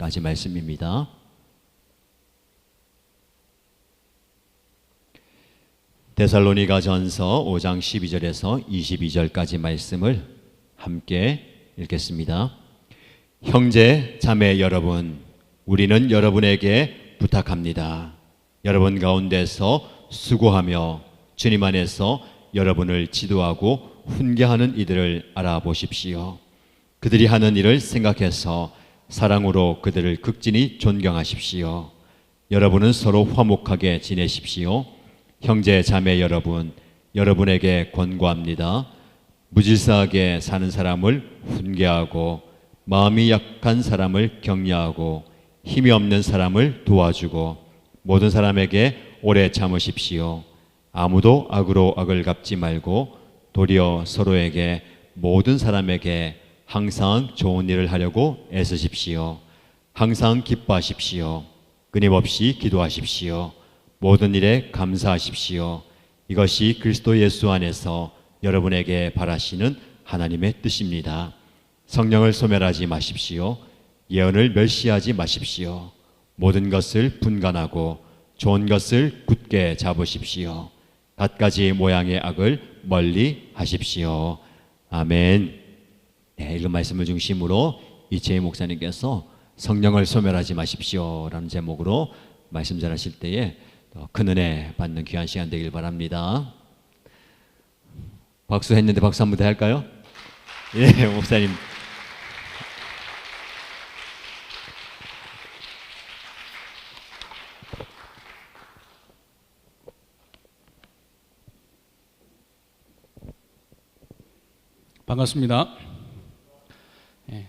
2절까지 말씀입니다. 데살로니가 전서 5장 12절에서 22절까지 말씀을 함께 읽겠습니다. 형제 자매 여러분, 우리는 여러분에게 부탁합니다. 여러분 가운데서 수고하며 주님 안에서 여러분을 지도하고 훈계하는 이들을 알아보십시오. 그들이 하는 일을 생각해서 사랑으로 그들을 극진히 존경하십시오. 여러분은 서로 화목하게 지내십시오. 형제 자매 여러분, 여러분에게 권고합니다. 무질서하게 사는 사람을 훈계하고 마음이 약한 사람을 격려하고 힘이 없는 사람을 도와주고 모든 사람에게 오래 참으십시오. 아무도 악으로 악을 갚지 말고 도리어 서로에게 모든 사람에게 항상 좋은 일을 하려고 애쓰십시오. 항상 기뻐하십시오. 끊임없이 기도하십시오. 모든 일에 감사하십시오. 이것이 그리스도 예수 안에서 여러분에게 바라시는 하나님의 뜻입니다. 성령을 소멸하지 마십시오. 예언을 멸시하지 마십시오. 모든 것을 분간하고 좋은 것을 굳게 잡으십시오. 갖가지 모양의 악을 멀리 하십시오. 아멘. 네, 읽은 말씀을 중심으로 이채희 목사님께서 성령을 소멸하지 마십시오 라는 제목으로 말씀 전하실 때에 큰 은혜 받는 귀한 시간 되길 바랍니다. 박수 했는데 박수 한번 더 할까요? 예, 목사님. 반갑습니다. 예,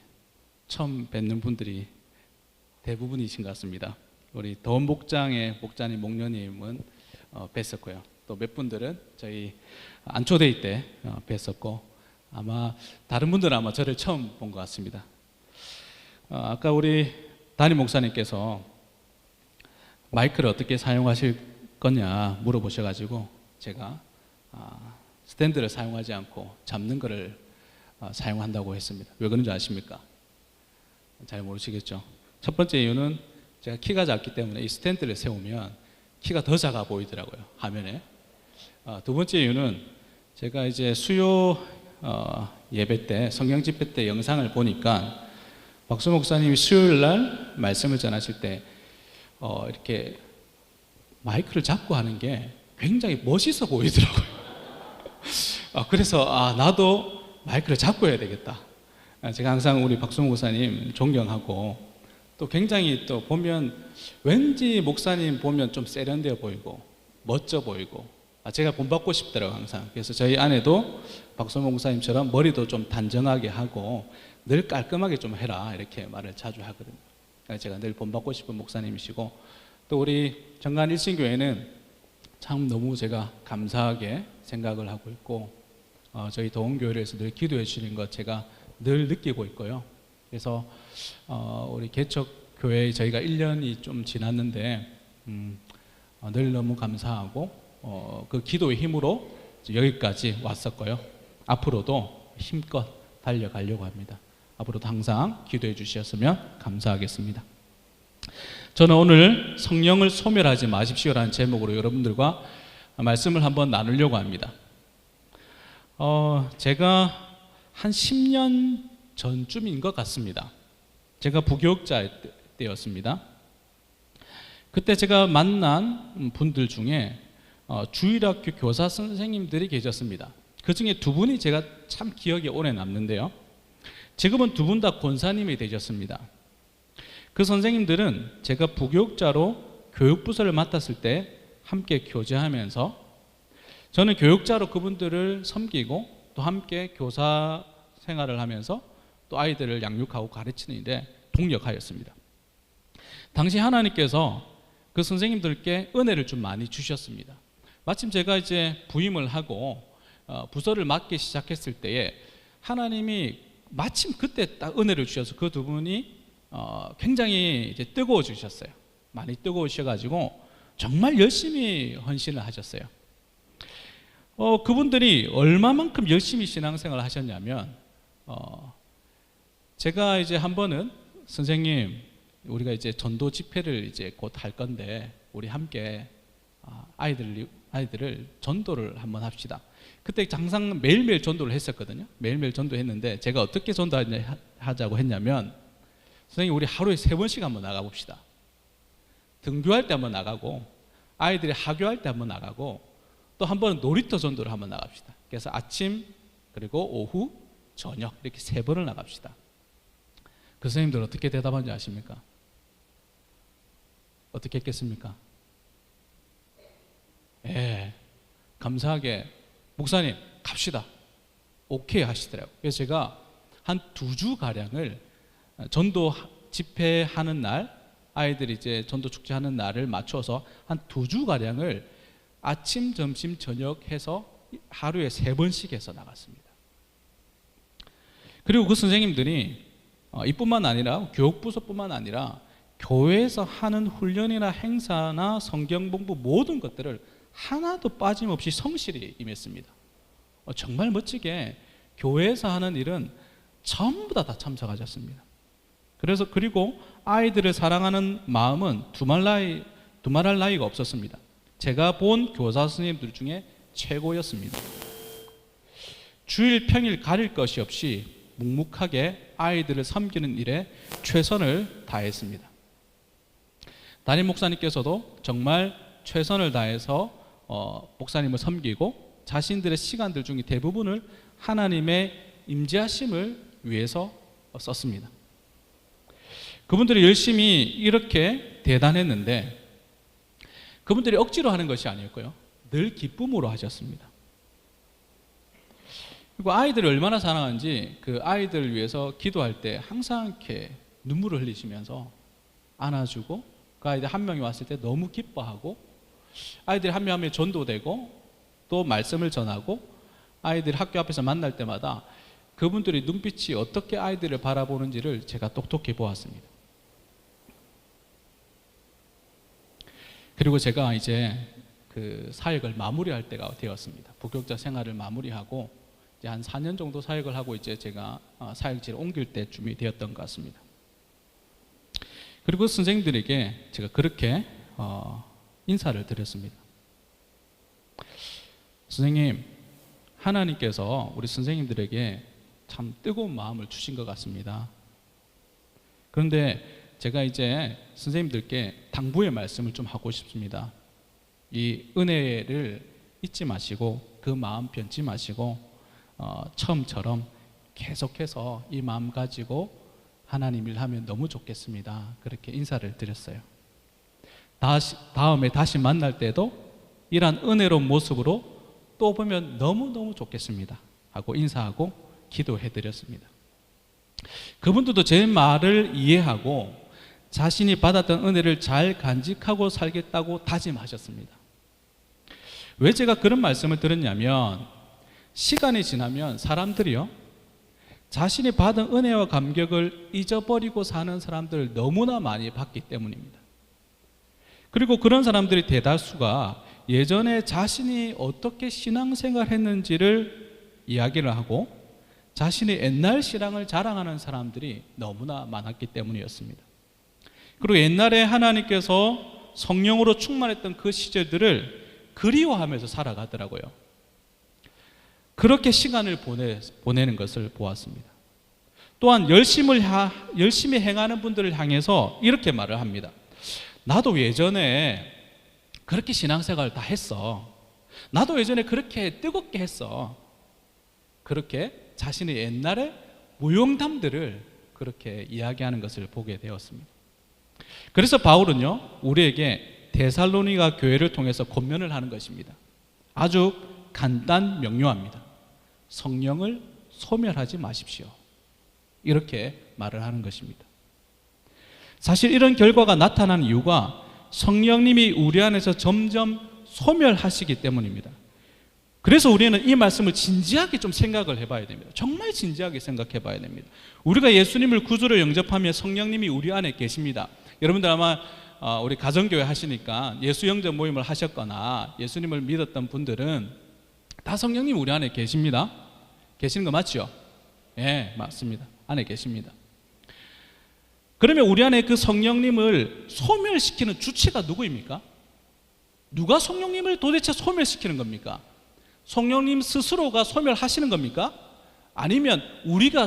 처음 뵙는 분들이 대부분이신 것 같습니다. 우리 더운 목장의 목자님, 목녀님은 뵀었고요. 또 몇 분들은 저희 안초데이 때 뵀었고, 아마 다른 분들은 아마 저를 처음 본 것 같습니다. 아까 우리 담임 목사님께서 마이크를 어떻게 사용하실 거냐 물어보셔가지고 제가 스탠드를 사용하지 않고 잡는 거를 사용한다고 했습니다. 왜 그런지 아십니까? 잘 모르시겠죠? 첫 번째 이유는 제가 키가 작기 때문에 이 스탠드를 세우면 키가 더 작아 보이더라고요, 화면에. 두 번째 이유는 제가 이제 수요 예배 때, 성경 집회 때 영상을 보니까 박수 목사님이 수요일 날 말씀을 전하실 때 이렇게 마이크를 잡고 하는 게 굉장히 멋있어 보이더라고요. 그래서 나도 마이크를 잡고 해야 되겠다. 제가 항상 우리 박수 목사님 존경하고, 또 굉장히 또 보면 왠지 목사님 보면 좀 세련되어 보이고 멋져 보이고, 제가 본받고 싶더라고요, 항상. 그래서 저희 아내도 박수모 목사님처럼 머리도 좀 단정하게 하고 늘 깔끔하게 좀 해라, 이렇게 말을 자주 하거든요. 제가 늘 본받고 싶은 목사님이시고, 또 우리 정관 일신교회는 참 너무 제가 감사하게 생각을 하고 있고, 저희 도원교회에서 늘 기도해 주시는 것 제가 늘 느끼고 있고요. 그래서 우리 개척교회 저희가 1년이 좀 지났는데 늘 너무 감사하고, 그 기도의 힘으로 여기까지 왔었고요. 앞으로도 힘껏 달려가려고 합니다. 앞으로도 항상 기도해 주셨으면 감사하겠습니다. 저는 오늘 성령을 소멸하지 마십시오라는 제목으로 여러분들과 말씀을 한번 나누려고 합니다. 제가 한 10년 전쯤인 것 같습니다. 제가 부교육자 때였습니다. 그때 제가 만난 분들 중에 주일학교 교사 선생님들이 계셨습니다. 그 중에 두 분이 제가 참 기억에 오래 남는데요. 지금은 두 분 다 권사님이 되셨습니다. 그 선생님들은 제가 부교육자로 교육부서를 맡았을 때 함께 교제하면서, 저는 교육자로 그분들을 섬기고 또 함께 교사 생활을 하면서 또 아이들을 양육하고 가르치는 일에 동력하였습니다. 당시 하나님께서 그 선생님들께 은혜를 좀 많이 주셨습니다. 마침 제가 이제 부임을 하고 부서를 맡기 시작했을 때에 하나님이 마침 그때 딱 은혜를 주셔서 그 두 분이 굉장히 이제 뜨거워지셨어요. 많이 뜨거우셔가지고 정말 열심히 헌신을 하셨어요. 그분들이 얼마만큼 열심히 신앙생활을 하셨냐면, 제가 이제 한 번은 선생님, 우리가 이제 전도 집회를 이제 곧 할 건데 우리 함께 아이들을 전도를 한번 합시다. 그때 항상 매일매일 전도를 했었거든요. 매일매일 전도했는데 제가 어떻게 전도하자고 했냐면, 선생님 우리 하루에 3번씩 한번 나가봅시다. 등교할 때 한번 나가고, 아이들이 하교할 때 한번 나가고, 또 한 번은 놀이터 전도를 한번 나갑시다. 그래서 아침 그리고 오후 저녁 이렇게 3번을 나갑시다. 그 선생님들 어떻게 대답한지 아십니까? 어떻게 했겠습니까? 예, 감사하게 목사님 갑시다 오케이 하시더라고요. 그래서 제가 한 2주가량을 전도 집회하는 날, 아이들이 이제 전도 축제하는 날을 맞춰서 한 2주가량을 아침, 점심, 저녁 해서 하루에 3번씩 해서 나갔습니다. 그리고 그 선생님들이 이뿐만 아니라 교육부서뿐만 아니라 교회에서 하는 훈련이나 행사나 성경 공부 모든 것들을 하나도 빠짐없이 성실히 임했습니다. 정말 멋지게 교회에서 하는 일은 전부 다 참석하셨습니다. 그리고 아이들을 사랑하는 마음은 두말할 나위가 없었습니다. 제가 본 교사 선생님들 중에 최고였습니다. 주일 평일 가릴 것이 없이 묵묵하게 아이들을 섬기는 일에 최선을 다했습니다. 담임 목사님께서도 정말 최선을 다해서 목사님을 섬기고 자신들의 시간들 중에 대부분을 하나님의 임재하심을 위해서 썼습니다. 그분들이 열심히 이렇게 대단했는데 그분들이 억지로 하는 것이 아니었고요, 늘 기쁨으로 하셨습니다. 그리고 아이들을 얼마나 사랑하는지 그 아이들을 위해서 기도할 때 항상 이렇게 눈물을 흘리시면서 안아주고, 그 아이들 한 명이 왔을 때 너무 기뻐하고, 아이들이 한 명 한 명 전도되고 또 말씀을 전하고, 아이들 학교 앞에서 만날 때마다 그분들이 눈빛이 어떻게 아이들을 바라보는지를 제가 똑똑히 보았습니다. 그리고 제가 이제 그 사역을 마무리할 때가 되었습니다. 부교육자 생활을 마무리하고 이제 한 4년 정도 사역을 하고 이제 제가 사역지를 옮길 때쯤이 되었던 것 같습니다. 그리고 선생님들에게 제가 그렇게 인사를 드렸습니다. 선생님, 하나님께서 우리 선생님들에게 참 뜨거운 마음을 주신 것 같습니다. 그런데 제가 이제 선생님들께 당부의 말씀을 좀 하고 싶습니다. 이 은혜를 잊지 마시고 그 마음 변치 마시고 처음처럼 계속해서 이 마음 가지고 하나님 일하면 너무 좋겠습니다. 그렇게 인사를 드렸어요. 다음에 다시 만날 때도 이러한 은혜로운 모습으로 또 보면 너무너무 좋겠습니다 하고 인사하고 기도해 드렸습니다. 그분들도 제 말을 이해하고 자신이 받았던 은혜를 잘 간직하고 살겠다고 다짐하셨습니다. 왜 제가 그런 말씀을 드렸냐면, 시간이 지나면 사람들이요, 자신이 받은 은혜와 감격을 잊어버리고 사는 사람들을 너무나 많이 봤기 때문입니다. 그리고 그런 사람들이 대다수가 예전에 자신이 어떻게 신앙생활 했는지를 이야기를 하고 자신의 옛날 신앙을 자랑하는 사람들이 너무나 많았기 때문이었습니다. 그리고 옛날에 하나님께서 성령으로 충만했던 그 시절들을 그리워하면서 살아가더라고요. 그렇게 시간을 보내는 것을 보았습니다. 또한 열심히 행하는 분들을 향해서 이렇게 말을 합니다. 나도 예전에 그렇게 신앙생활을 다 했어. 나도 예전에 그렇게 뜨겁게 했어. 그렇게 자신의 옛날의 무용담들을 그렇게 이야기하는 것을 보게 되었습니다. 그래서 바울은요, 우리에게 데살로니가 교회를 통해서 권면을 하는 것입니다. 아주 간단 명료합니다. 성령을 소멸하지 마십시오. 이렇게 말을 하는 것입니다. 사실 이런 결과가 나타나는 이유가 성령님이 우리 안에서 점점 소멸하시기 때문입니다. 그래서 우리는 이 말씀을 진지하게 좀 생각을 해봐야 됩니다. 정말 진지하게 생각해 봐야 됩니다. 우리가 예수님을 구주로 영접하면 성령님이 우리 안에 계십니다. 여러분들 아마 우리 가정교회 하시니까 예수 영접 모임을 하셨거나 예수님을 믿었던 분들은 다 성령님 우리 안에 계십니다. 계시는 거 맞죠? 예, 맞습니다. 안에 계십니다. 그러면 우리 안에 그 성령님을 소멸시키는 주체가 누구입니까? 누가 성령님을 도대체 소멸시키는 겁니까? 성령님 스스로가 소멸하시는 겁니까? 아니면 우리가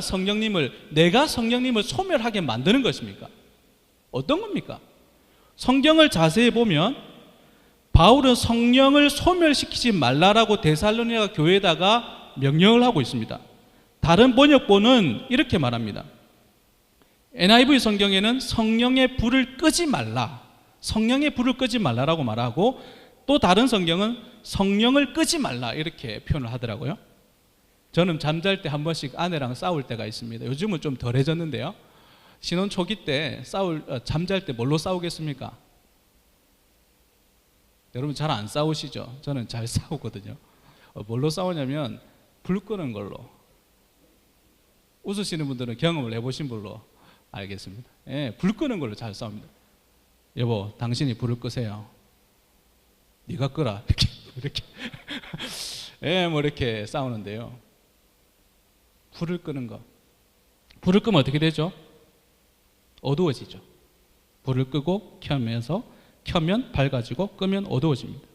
내가 성령님을 소멸하게 만드는 것입니까? 어떤 겁니까? 성경을 자세히 보면 바울은 성령을 소멸시키지 말라라고 데살로니가 교회에다가 명령을 하고 있습니다. 다른 번역본은 이렇게 말합니다. NIV 성경에는 성령의 불을 끄지 말라, 성령의 불을 끄지 말라라고 말하고, 또 다른 성경은 성령을 끄지 말라 이렇게 표현을 하더라고요. 저는 잠잘 때 한 번씩 아내랑 싸울 때가 있습니다. 요즘은 좀 덜해졌는데요. 신혼 초기 때 잠잘 때 뭘로 싸우겠습니까? 여러분 잘 안 싸우시죠? 저는 잘 싸우거든요. 뭘로 싸우냐면 불 끄는 걸로. 웃으시는 분들은 경험을 해보신 걸로 알겠습니다. 예, 불 끄는 걸로 잘 싸웁니다. 여보, 당신이 불을 끄세요. 네가 끄라. 이렇게 예, 뭐 이렇게 싸우는데요. 불을 끄는 거. 불을 끄면 어떻게 되죠? 어두워지죠. 불을 끄고 켜면 밝아지고 끄면 어두워집니다.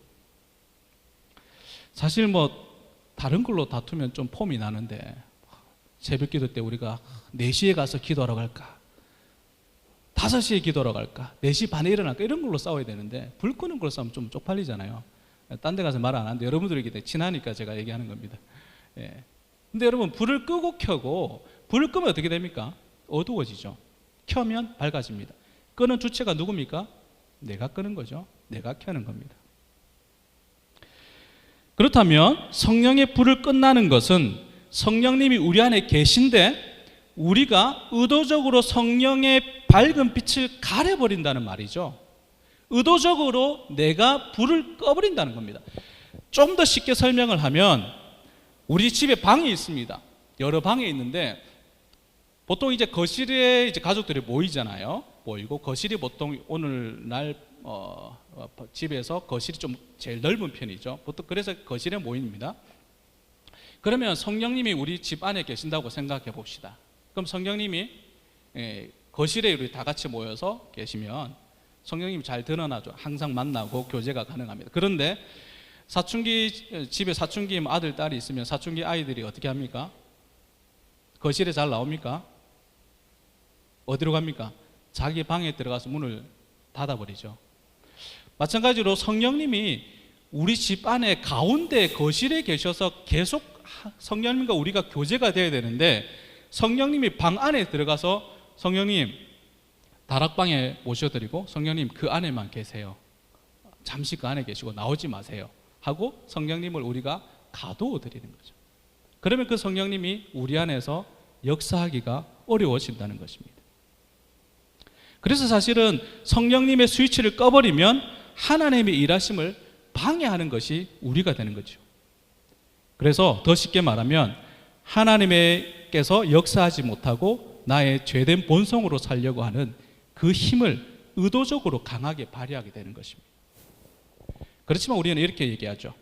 사실 뭐 다른 걸로 다투면 좀 폼이 나는데, 새벽 기도 때 우리가 4시에 가서 기도하러 갈까, 5시에 기도하러 갈까, 4시 반에 일어날까, 이런 걸로 싸워야 되는데 불 끄는 걸로 싸우면 좀 쪽팔리잖아요. 딴 데 가서 말 안 하는데 여러분들에게 친하니까 제가 얘기하는 겁니다. 예. 근데 여러분, 불을 끄고 켜고, 불을 끄면 어떻게 됩니까? 어두워지죠. 켜면 밝아집니다. 끄는 주체가 누굽니까? 내가 끄는 거죠. 내가 켜는 겁니다. 그렇다면 성령의 불을 끈다는 것은 성령님이 우리 안에 계신데 우리가 의도적으로 성령의 밝은 빛을 가려버린다는 말이죠. 의도적으로 내가 불을 꺼버린다는 겁니다. 좀 더 쉽게 설명을 하면, 우리 집에 방이 있습니다. 여러 방이 있는데 보통 이제 거실에 이제 가족들이 모이잖아요. 모이고 거실이 보통 오늘날 집에서 거실이 좀 제일 넓은 편이죠. 보통 그래서 거실에 모입니다. 그러면 성령님이 우리 집 안에 계신다고 생각해 봅시다. 그럼 성령님이 거실에 우리 다 같이 모여서 계시면 성령님이 잘 드러나죠. 항상 만나고 교제가 가능합니다. 그런데 집에 사춘기 아들, 딸이 있으면 사춘기 아이들이 어떻게 합니까? 거실에 잘 나옵니까? 어디로 갑니까? 자기 방에 들어가서 문을 닫아버리죠. 마찬가지로 성령님이 우리 집 안에 가운데 거실에 계셔서 계속 성령님과 우리가 교제가 되어야 되는데, 성령님이 방 안에 들어가서 성령님 다락방에 모셔드리고 성령님 그 안에만 계세요, 잠시 그 안에 계시고 나오지 마세요 하고 성령님을 우리가 가두어 드리는 거죠. 그러면 그 성령님이 우리 안에서 역사하기가 어려워진다는 것입니다. 그래서 사실은 성령님의 스위치를 꺼버리면 하나님의 일하심을 방해하는 것이 우리가 되는 거죠. 그래서 더 쉽게 말하면 하나님께서 역사하지 못하고 나의 죄된 본성으로 살려고 하는 그 힘을 의도적으로 강하게 발휘하게 되는 것입니다. 그렇지만 우리는 이렇게 얘기하죠.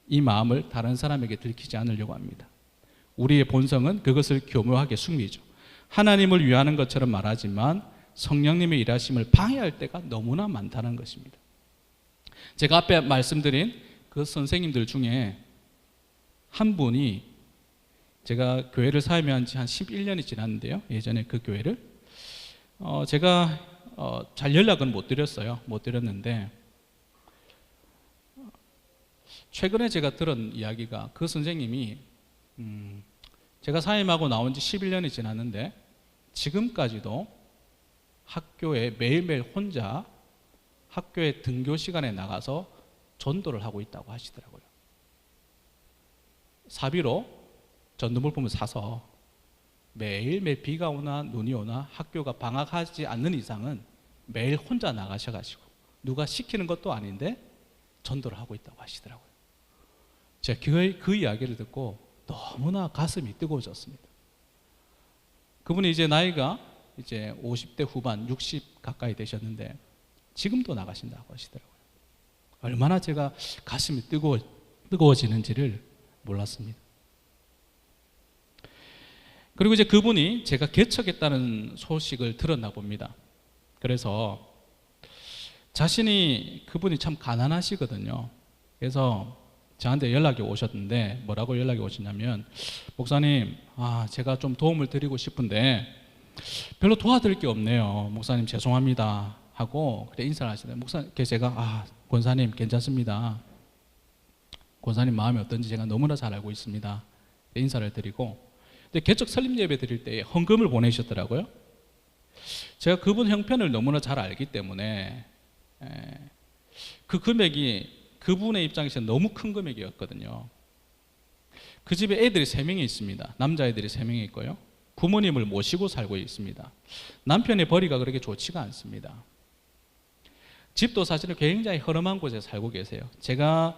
이 마음을 다른 사람에게 들키지 않으려고 합니다. 우리의 본성은 그것을 교묘하게 숨기죠. 하나님을 위하는 것처럼 말하지만 성령님의 일하심을 방해할 때가 너무나 많다는 것입니다. 제가 앞에 말씀드린 그 선생님들 중에 한 분이, 제가 교회를 사임한 지 한 11년이 지났는데요, 예전에 그 교회를 제가 잘 연락은 못 드렸는데 최근에 제가 들은 이야기가, 그 선생님이 제가 사임하고 나온 지 11년이 지났는데 지금까지도 학교에 매일매일 혼자 학교에 등교 시간에 나가서 전도를 하고 있다고 하시더라고요. 사비로 전도물품을 사서 매일매일 비가 오나 눈이 오나 학교가 방학하지 않는 이상은 매일 혼자 나가셔가지고 누가 시키는 것도 아닌데 전도를 하고 있다고 하시더라고요. 제가 그 이야기를 듣고 너무나 가슴이 뜨거워졌습니다. 그분이 이제 나이가 이제 50대 후반, 60 가까이 되셨는데 지금도 나가신다고 하시더라고요. 얼마나 제가 가슴이 뜨거워지는지를 몰랐습니다. 그리고 이제 그분이 제가 개척했다는 소식을 들었나 봅니다. 그래서 그분이 참 가난하시거든요. 그래서 저한테 연락이 오셨는데 뭐라고 연락이 오셨냐면, 목사님, 제가 좀 도움을 드리고 싶은데 별로 도와드릴 게 없네요. 목사님 죄송합니다 하고 그래 인사를 하시더라고요. 목사님, 제가 권사님 괜찮습니다. 권사님 마음이 어떤지 제가 너무나 잘 알고 있습니다. 인사를 드리고, 근데 개척 설립 예배 드릴 때 헌금을 보내셨더라고요. 제가 그분 형편을 너무나 잘 알기 때문에 그 금액이 그분의 입장에서 너무 큰 금액이었거든요. 그 집에 애들이 3명이 있습니다. 남자애들이 3명이 있고요. 부모님을 모시고 살고 있습니다. 남편의 벌이가 그렇게 좋지가 않습니다. 집도 사실은 굉장히 허름한 곳에 살고 계세요. 제가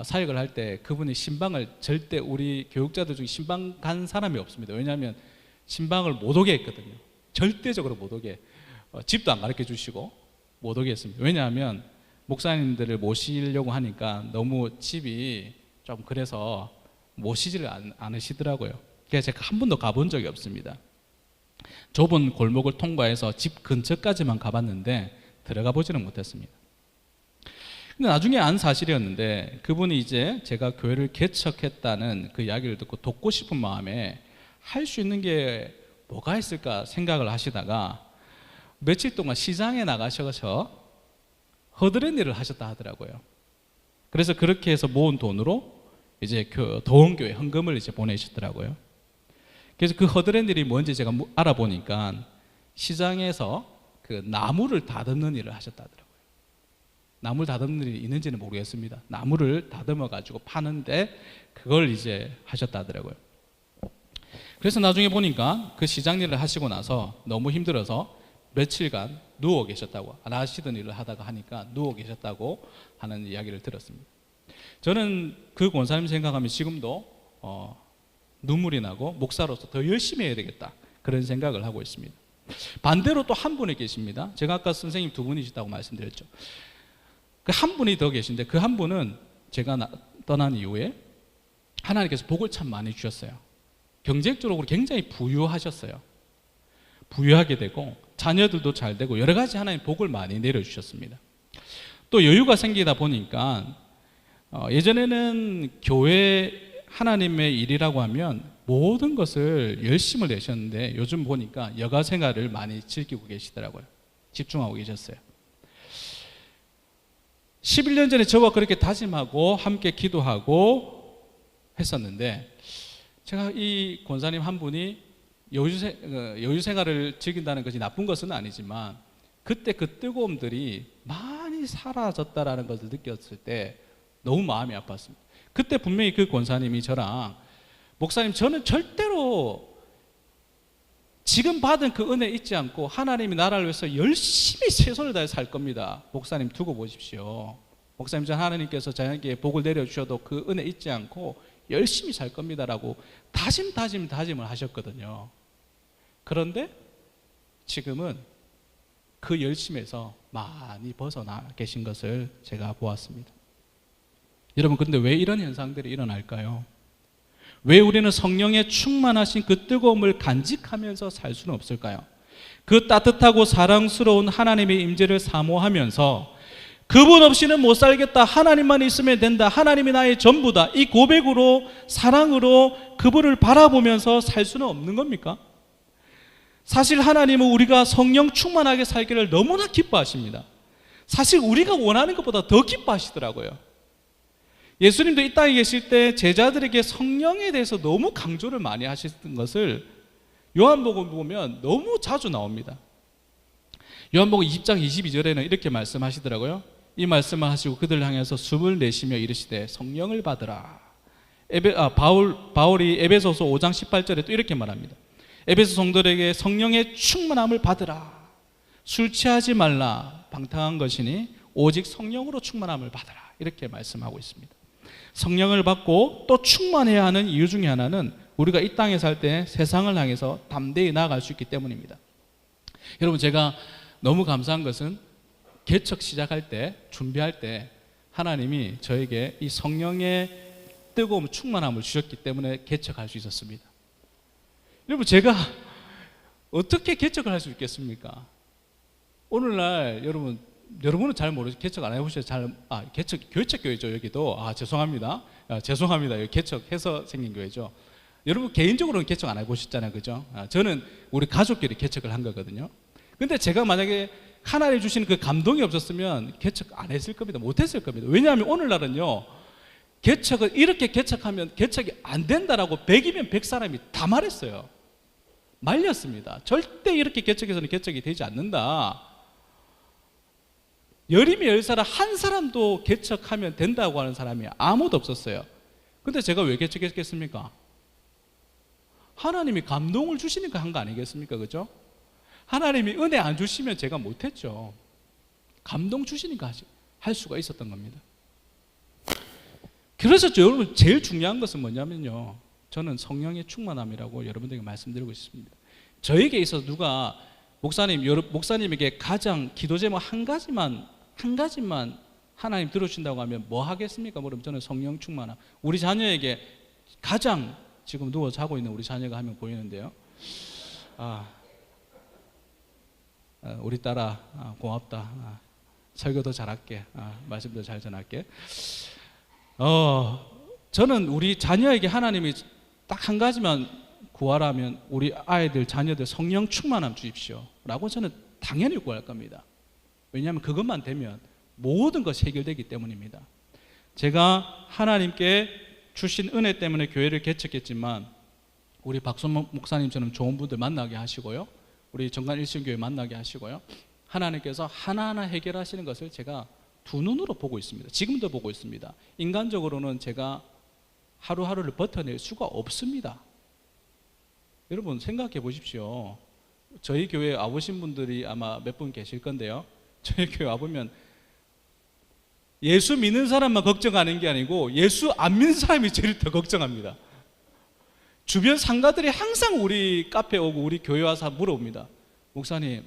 사역을 할 때 그분이 신방을 절대, 우리 교육자들 중에 신방 간 사람이 없습니다. 왜냐하면 신방을 못 오게 했거든요. 절대적으로 못 오게, 집도 안 가르쳐 주시고 못 오게 했습니다. 왜냐하면 목사님들을 모시려고 하니까 너무 집이 좀 그래서 모시지를 않으시더라고요. 그래서 제가 한 번도 가본 적이 없습니다. 좁은 골목을 통과해서 집 근처까지만 가봤는데 들어가 보지는 못했습니다. 근데 나중에 안 사실이었는데, 그분이 이제 제가 교회를 개척했다는 그 이야기를 듣고 돕고 싶은 마음에 할 수 있는 게 뭐가 있을까 생각을 하시다가 며칠 동안 시장에 나가셔서 허드렛 일을 하셨다 하더라고요. 그래서 그렇게 해서 모은 돈으로 이제 도원교회 헌금을 이제 보내셨더라고요. 그래서 그 허드렛 일이 뭔지 제가 알아보니까 시장에서 그 나무를 다듬는 일을 하셨다 하더라고요. 나무를 다듬는 일이 있는지는 모르겠습니다. 나무를 다듬어 가지고 파는데 그걸 이제 하셨다 하더라고요. 그래서 나중에 보니까 그 시장 일을 하시고 나서 너무 힘들어서 며칠간 누워 계셨다고, 안 하시던 일을 하다가 하니까 누워 계셨다고 하는 이야기를 들었습니다. 저는 그 권사님 생각하면 지금도 눈물이 나고 목사로서 더 열심히 해야 되겠다, 그런 생각을 하고 있습니다. 반대로 또 한 분이 계십니다. 제가 아까 선생님 2분이시다고 말씀드렸죠. 그 한 분이 더 계신데, 그 한 분은 제가 떠난 이후에 하나님께서 복을 참 많이 주셨어요. 경제적으로 굉장히 부유하셨어요. 부유하게 되고 자녀들도 잘 되고 여러 가지 하나님 복을 많이 내려주셨습니다. 또 여유가 생기다 보니까 예전에는 교회 하나님의 일이라고 하면 모든 것을 열심을 내셨는데, 요즘 보니까 여가 생활을 많이 즐기고 계시더라고요. 집중하고 계셨어요. 11년 전에 저와 그렇게 다짐하고 함께 기도하고 했었는데, 제가 이 권사님 한 분이 여유 생활을 즐긴다는 것이 나쁜 것은 아니지만 그때 그 뜨거움들이 많이 사라졌다라는 것을 느꼈을 때 너무 마음이 아팠습니다. 그때 분명히 그 권사님이 저랑, 목사님, 저는 절대로 지금 받은 그 은혜 잊지 않고 하나님이 나라를 위해서 열심히 최선을 다해 살 겁니다. 목사님 두고 보십시오. 목사님, 저 하나님께서 저에게 복을 내려주셔도 그 은혜 잊지 않고 열심히 살 겁니다라고 다짐을 하셨거든요. 그런데 지금은 그 열심에서 많이 벗어나 계신 것을 제가 보았습니다. 여러분, 근데 왜 이런 현상들이 일어날까요? 왜 우리는 성령에 충만하신 그 뜨거움을 간직하면서 살 수는 없을까요? 그 따뜻하고 사랑스러운 하나님의 임재를 사모하면서 그분 없이는 못 살겠다, 하나님만 있으면 된다, 하나님이 나의 전부다, 이 고백으로, 사랑으로 그분을 바라보면서 살 수는 없는 겁니까? 사실 하나님은 우리가 성령 충만하게 살기를 너무나 기뻐하십니다. 사실 우리가 원하는 것보다 더 기뻐하시더라고요. 예수님도 이 땅에 계실 때 제자들에게 성령에 대해서 너무 강조를 많이 하셨던 것을 요한복음 보면 너무 자주 나옵니다. 요한복음 20장 22절에는 이렇게 말씀하시더라고요. 이 말씀을 하시고 그들을 향해서 숨을 내쉬며 이르시되 성령을 받으라. 바울이 에베소서 5장 18절에 또 이렇게 말합니다. 에베소 성도들에게 성령의 충만함을 받으라. 술 취하지 말라. 방탕한 것이니 오직 성령으로 충만함을 받으라. 이렇게 말씀하고 있습니다. 성령을 받고 또 충만해야 하는 이유 중에 하나는 우리가 이 땅에 살 때 세상을 향해서 담대히 나아갈 수 있기 때문입니다. 여러분, 제가 너무 감사한 것은 개척 시작할 때, 준비할 때 하나님이 저에게 이 성령의 뜨거움, 충만함을 주셨기 때문에 개척할 수 있었습니다. 여러분, 제가 어떻게 개척을 할 수 있겠습니까? 오늘날 여러분은 잘 모르죠. 개척 안 해보셔서 교회죠 여기도. 죄송합니다. 죄송합니다. 여기 개척해서 생긴 교회죠. 여러분 개인적으로는 개척 안 해보셨잖아요, 그죠? 저는 우리 가족끼리 개척을 한 거거든요. 근데 제가 만약에 하나님 주시는 그 감동이 없었으면 개척 안 했을 겁니다. 못 했을 겁니다. 왜냐하면 오늘날은요, 개척을 이렇게 개척하면 개척이 안 된다라고 100이면 100사람이 다 말했어요. 말렸습니다. 절대 이렇게 개척해서는 개척이 되지 않는다. 열이면 열사람 한 사람도 개척하면 된다고 하는 사람이 아무도 없었어요. 근데 제가 왜 개척했겠습니까? 하나님이 감동을 주시니까 한 거 아니겠습니까? 그죠? 하나님이 은혜 안 주시면 제가 못했죠. 감동 주시니까 할 수가 있었던 겁니다. 그래서 여러분 제일 중요한 것은 뭐냐면요, 저는 성령의 충만함이라고 여러분들에게 말씀드리고 있습니다. 저에게 있어서 누가 목사님에게 가장 기도 제목 한 가지만 하나님 들어주신다고 하면 뭐 하겠습니까? 그럼 저는 성령 충만함. 우리 자녀에게 가장 지금 누워 자고 있는 우리 자녀가 한 명 보이는데요. 우리 딸아, 고맙다. 설교도 잘할게. 말씀도 잘 전할게. 저는 우리 자녀에게 하나님이 딱 한 가지만 구하라면 우리 아이들, 자녀들 성령 충만함 주십시오 라고 저는 당연히 구할 겁니다. 왜냐하면 그것만 되면 모든 것이 해결되기 때문입니다. 제가 하나님께 주신 은혜 때문에 교회를 개척했지만 우리 박선목 목사님처럼 좋은 분들 만나게 하시고요, 우리 정관 일신교회 만나게 하시고요, 하나님께서 하나하나 해결하시는 것을 제가 두 눈으로 보고 있습니다. 지금도 보고 있습니다. 인간적으로는 제가 하루하루를 버텨낼 수가 없습니다. 여러분 생각해 보십시오. 저희 교회에 와보신 분들이 아마 몇 분 계실 건데요, 저희 교회 와보면 예수 믿는 사람만 걱정하는 게 아니고 예수 안 믿는 사람이 제일 더 걱정합니다. 주변 상가들이 항상 우리 카페 오고 우리 교회 와서 물어봅니다. 목사님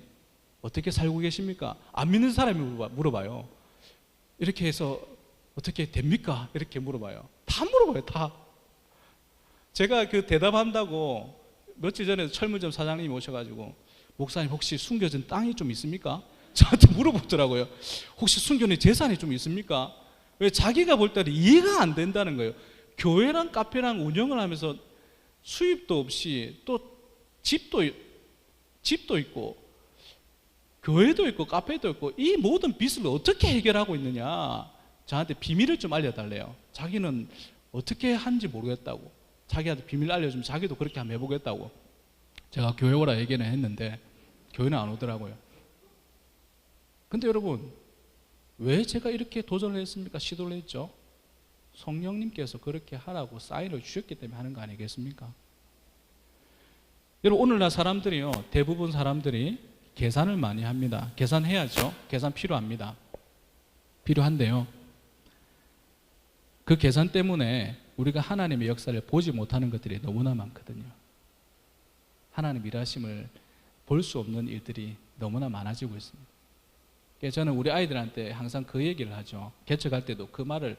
어떻게 살고 계십니까? 안 믿는 사람이 물어봐요. 이렇게 해서 어떻게 됩니까? 이렇게 물어봐요. 다 물어봐요, 다. 제가 그 대답한다고 며칠 전에 철물점 사장님이 오셔가지고 목사님 혹시 숨겨진 땅이 좀 있습니까? 저한테 물어보더라고요. 혹시 숨겨진 재산이 좀 있습니까? 왜 자기가 볼 때는 이해가 안 된다는 거예요. 교회랑 카페랑 운영을 하면서 수입도 없이 또 집도 있고 교회도 있고 카페도 있고 이 모든 빚을 어떻게 해결하고 있느냐, 저한테 비밀을 좀 알려달래요. 자기는 어떻게 하는지 모르겠다고, 자기한테 비밀 알려주면 자기도 그렇게 한번 해보겠다고. 제가 교회 오라 얘기는 했는데 교회는 안 오더라고요. 근데 여러분 왜 제가 이렇게 도전을 했습니까? 시도를 했죠. 성령님께서 그렇게 하라고 사인을 주셨기 때문에 하는 거 아니겠습니까? 여러분 오늘날 사람들이요, 대부분 사람들이 계산을 많이 합니다. 계산해야죠. 계산 필요합니다. 필요한데요, 그 계산 때문에 우리가 하나님의 역사를 보지 못하는 것들이 너무나 많거든요. 하나님 일하심을 볼 수 없는 일들이 너무나 많아지고 있습니다. 그래서 저는 우리 아이들한테 항상 그 얘기를 하죠. 개척할 때도 그 말을,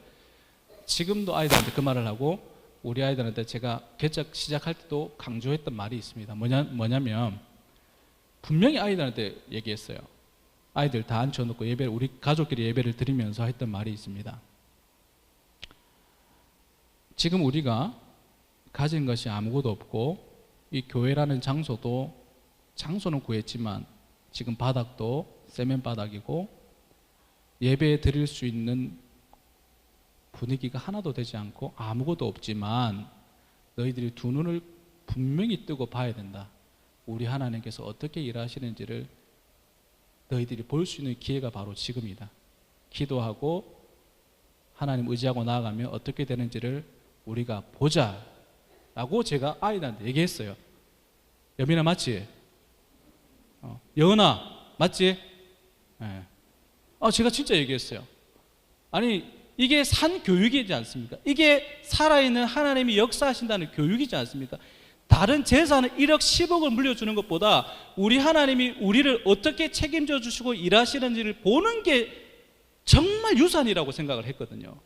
지금도 아이들한테 그 말을 하고 우리 아이들한테 제가 개척 시작할 때도 강조했던 말이 있습니다. 뭐냐면 분명히 아이들한테 얘기했어요. 아이들 다 앉혀놓고 우리 가족끼리 예배를 드리면서 했던 말이 있습니다. 지금 우리가 가진 것이 아무것도 없고 이 교회라는 장소는 구했지만 지금 바닥도 세면 바닥이고 예배 드릴 수 있는 분위기가 하나도 되지 않고 아무것도 없지만 너희들이 두 눈을 분명히 뜨고 봐야 된다. 우리 하나님께서 어떻게 일하시는지를 너희들이 볼 수 있는 기회가 바로 지금이다. 기도하고 하나님 의지하고 나아가면 어떻게 되는지를 우리가 보자 라고 제가 아이들한테 얘기했어요. 여민아 맞지? 여은아 맞지? 네. 제가 진짜 얘기했어요. 아니 이게 산 교육이지 않습니까? 이게 살아있는 하나님이 역사하신다는 교육이지 않습니까? 다른 재산을 1억 10억을 물려주는 것보다 우리 하나님이 우리를 어떻게 책임져 주시고 일하시는지를 보는 게 정말 유산이라고 생각을 했거든요.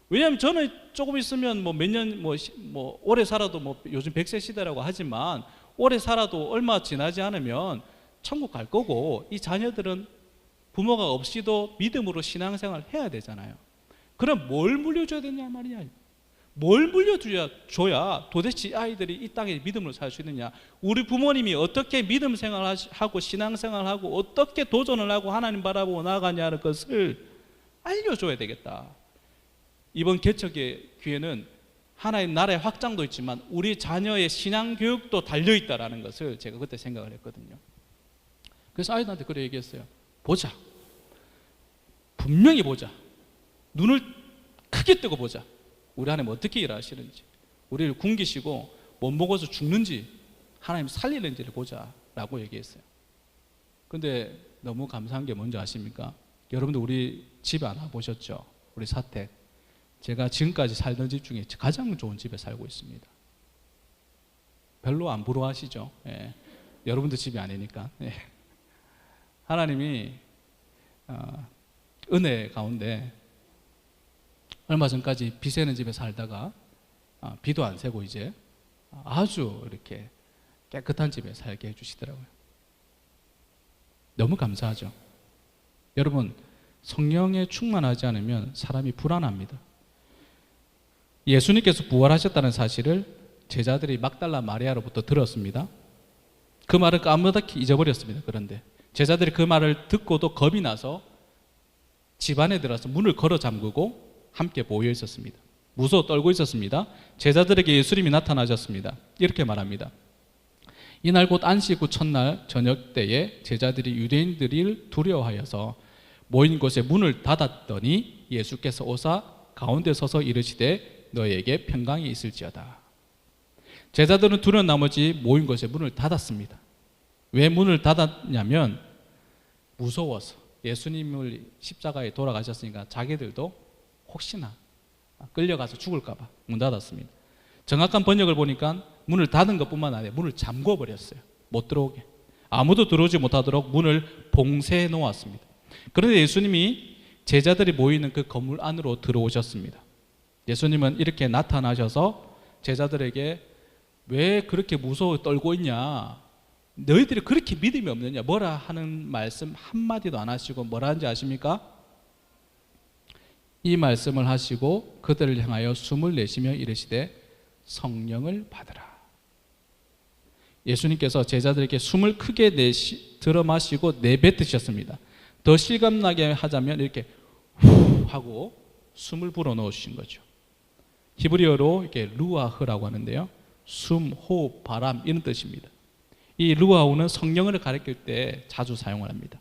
왜냐하면 저는 조금 있으면 뭐 몇 년, 뭐 오래 살아도 뭐 요즘 100세 시대라고 하지만 오래 살아도 얼마 지나지 않으면 천국 갈 거고, 이 자녀들은 부모가 없이도 믿음으로 신앙생활 해야 되잖아요. 그럼 뭘 물려줘야 되냐 말이냐. 뭘 물려줘야 도대체 아이들이 이 땅에 믿음으로 살 수 있느냐. 우리 부모님이 어떻게 믿음 생활하고 신앙생활하고 어떻게 도전을 하고 하나님 바라보고 나아가냐는 것을 알려줘야 되겠다. 이번 개척의 기회는 하나의 나라의 확장도 있지만 우리 자녀의 신앙교육도 달려있다라는 것을 제가 그때 생각을 했거든요. 그래서 아이들한테 그래 얘기했어요. 보자. 분명히 보자. 눈을 크게 뜨고 보자. 우리 하나님 어떻게 일하시는지, 우리를 굶기시고 못 먹어서 죽는지 하나님 살리는지를 보자라고 얘기했어요. 근데 너무 감사한 게 뭔지 아십니까? 여러분들 우리 집 안 와보셨죠? 우리 사택. 제가 지금까지 살던 집 중에 가장 좋은 집에 살고 있습니다. 별로 안 부러워하시죠? 예. 여러분들 집이 아니니까. 예. 하나님이 은혜 가운데 얼마 전까지 비 새는 집에 살다가 비도 안 새고 이제 아주 이렇게 깨끗한 집에 살게 해주시더라고요. 너무 감사하죠. 여러분, 성령에 충만하지 않으면 사람이 불안합니다. 예수님께서 부활하셨다는 사실을 제자들이 막달라 마리아로부터 들었습니다. 그 말을 까무렇게 잊어버렸습니다. 그런데 제자들이 그 말을 듣고도 겁이 나서 집 안에 들어서 문을 걸어 잠그고 함께 모여 있었습니다. 무서워 떨고 있었습니다. 제자들에게 예수님이 나타나셨습니다. 이렇게 말합니다. 이날 곧 안식 후 첫날 저녁 때에 제자들이 유대인들을 두려워하여서 모인 곳에 문을 닫았더니 예수께서 오사 가운데 서서 이르시되 너에게 평강이 있을지어다. 제자들은 두려운 나머지 모인 곳에 문을 닫았습니다. 왜 문을 닫았냐면 무서워서. 예수님을 십자가에 돌아가셨으니까 자기들도 혹시나 끌려가서 죽을까 봐 문 닫았습니다. 정확한 번역을 보니까 문을 닫은 것뿐만 아니라 문을 잠궈 버렸어요. 못 들어오게. 아무도 들어오지 못하도록 문을 봉쇄해 놓았습니다. 그런데 예수님이 제자들이 모이는 그 건물 안으로 들어오셨습니다. 예수님은 이렇게 나타나셔서 제자들에게 왜 그렇게 무서워 떨고 있냐, 너희들이 그렇게 믿음이 없느냐, 뭐라 하는 말씀 한마디도 안 하시고 뭐라 하는지 아십니까? 이 말씀을 하시고 그들을 향하여 숨을 내쉬며 이르시되 성령을 받으라. 예수님께서 제자들에게 숨을 크게 들어 마시고 내뱉으셨습니다. 더 실감나게 하자면 이렇게 후 하고 숨을 불어넣으신 거죠. 히브리어로 이렇게 루아흐라고 하는데요, 숨, 호흡, 바람 이런 뜻입니다. 이 루아흐는 성령을 가리킬 때 자주 사용을 합니다.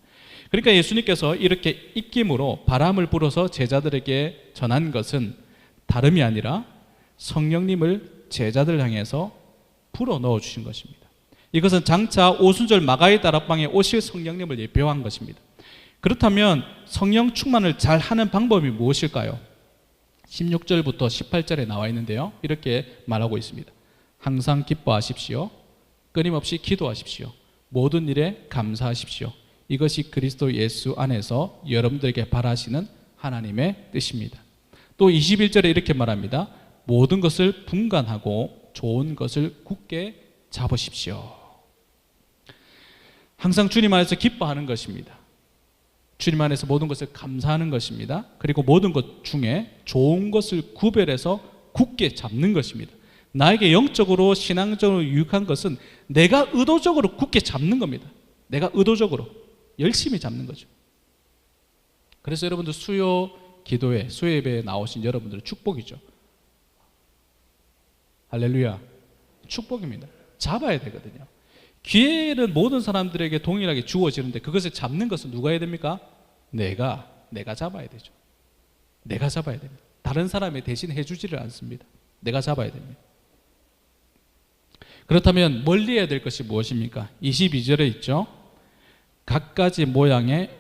그러니까 예수님께서 이렇게 입김으로 바람을 불어서 제자들에게 전한 것은 다름이 아니라 성령님을 제자들 향해서 불어넣어 주신 것입니다. 이것은 장차 오순절 마가의 다락방에 오실 성령님을 예표한 것입니다. 그렇다면 성령 충만을 잘 하는 방법이 무엇일까요? 16절부터 18절에 나와 있는데요, 이렇게 말하고 있습니다. 항상 기뻐하십시오. 끊임없이 기도하십시오. 모든 일에 감사하십시오. 이것이 그리스도 예수 안에서 여러분들에게 바라시는 하나님의 뜻입니다. 또 21절에 이렇게 말합니다. 모든 것을 분간하고 좋은 것을 굳게 잡으십시오. 항상 주님 안에서 기뻐하는 것입니다. 주님 안에서 모든 것을 감사하는 것입니다. 그리고 모든 것 중에 좋은 것을 구별해서 굳게 잡는 것입니다. 나에게 영적으로 신앙적으로 유익한 것은 내가 의도적으로 굳게 잡는 겁니다. 내가 의도적으로 열심히 잡는 거죠. 그래서 여러분들 수요 기도회, 수요 예배에 나오신 여러분들은 축복이죠. 할렐루야. 축복입니다. 잡아야 되거든요. 기회는 모든 사람들에게 동일하게 주어지는데 그것을 잡는 것은 누가 해야 됩니까? 내가 잡아야 되죠. 내가 잡아야 됩니다. 다른 사람이 대신 해주지를 않습니다. 내가 잡아야 됩니다. 그렇다면 멀리해야 될 것이 무엇입니까? 22절에 있죠. 갖가지 모양의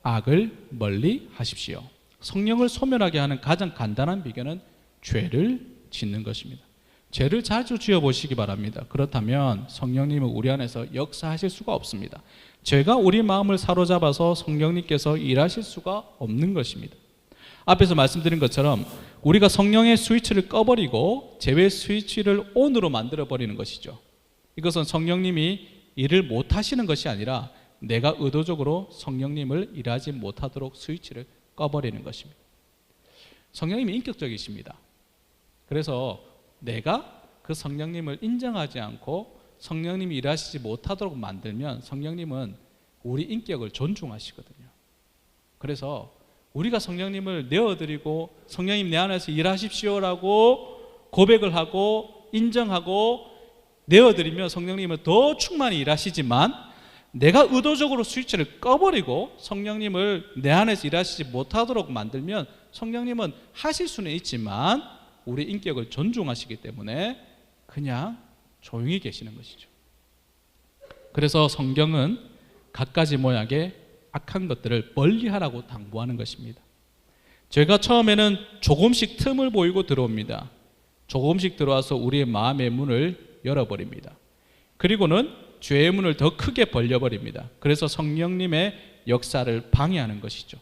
악을 멀리 하십시오. 성령을 소멸하게 하는 가장 간단한 비결은 죄를 짓는 것입니다. 죄를 자주 지어보시기 바랍니다. 그렇다면 성령님은 우리 안에서 역사하실 수가 없습니다. 죄가 우리 마음을 사로잡아서 성령님께서 일하실 수가 없는 것입니다. 앞에서 말씀드린 것처럼 우리가 성령의 스위치를 꺼버리고 제외 스위치를 ON으로 만들어버리는 것이죠. 이것은 성령님이 일을 못하시는 것이 아니라 내가 의도적으로 성령님을 일하지 못하도록 스위치를 꺼버리는 것입니다. 성령님이 인격적이십니다. 그래서 내가 그 성령님을 인정하지 않고 성령님이 일하시지 못하도록 만들면 성령님은 우리 인격을 존중하시거든요. 그래서 우리가 성령님을 내어드리고 성령님 내 안에서 일하십시오라고 고백을 하고 인정하고 내어드리면 성령님은 더 충만히 일하시지만 내가 의도적으로 스위치를 꺼버리고 성령님을 내 안에서 일하시지 못하도록 만들면 성령님은 하실 수는 있지만 우리 인격을 존중하시기 때문에 그냥 조용히 계시는 것이죠. 그래서 성경은 갖가지 모양의 악한 것들을 멀리하라고 당부하는 것입니다. 죄가 처음에는 조금씩 틈을 보이고 들어옵니다. 조금씩 들어와서 우리의 마음의 문을 열어버립니다. 그리고는 죄의 문을 더 크게 벌려버립니다. 그래서 성령님의 역사를 방해하는 것이죠.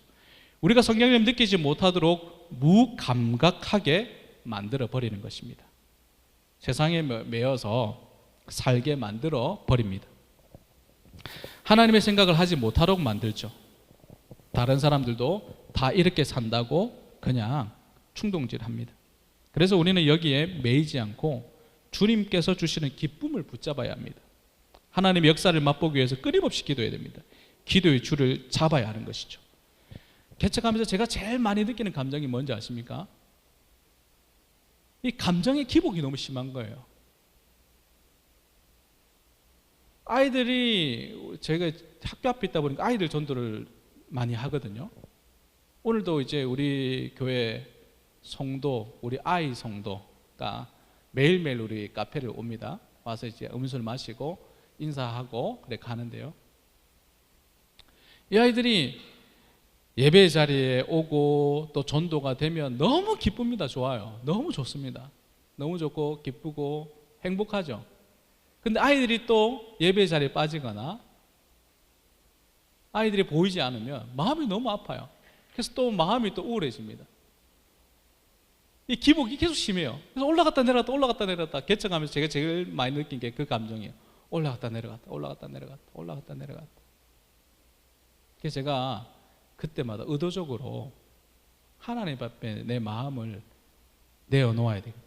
우리가 성령님을 느끼지 못하도록 무감각하게 만들어버리는 것입니다. 세상에 매여서 살게 만들어 버립니다. 하나님의 생각을 하지 못하도록 만들죠. 다른 사람들도 다 이렇게 산다고 그냥 충동질합니다. 그래서 우리는 여기에 매이지 않고 주님께서 주시는 기쁨을 붙잡아야 합니다. 하나님의 역사를 맛보기 위해서 끊임없이 기도해야 됩니다. 기도의 줄을 잡아야 하는 것이죠. 개척하면서 제가 제일 많이 느끼는 감정이 뭔지 아십니까? 이 감정의 기복이 너무 심한 거예요. 아이들이 제가 학교 앞에 있다 보니까 아이들 전도를 많이 하거든요. 오늘도 이제 우리 교회 성도, 우리 아이 성도가 매일매일 우리 카페를 옵니다. 와서 이제 음료수를 마시고 인사하고 그래 가는데요. 이 아이들이 예배 자리에 오고 또 전도가 되면 너무 기쁩니다. 좋아요. 너무 좋습니다. 너무 좋고 기쁘고 행복하죠. 근데 아이들이 또 예배 자리에 빠지거나 아이들이 보이지 않으면 마음이 너무 아파요. 그래서 또 마음이 또 우울해집니다. 이 기복이 계속 심해요. 그래서 올라갔다 내려갔다 올라갔다 내려갔다 개척하면서 제가 제일 많이 느낀 게 그 감정이에요. 올라갔다 내려갔다 올라갔다 내려갔다 올라갔다 내려갔다. 그래서 제가 그때마다 의도적으로 하나님 앞에 내 마음을 내어놓아야 되겠다.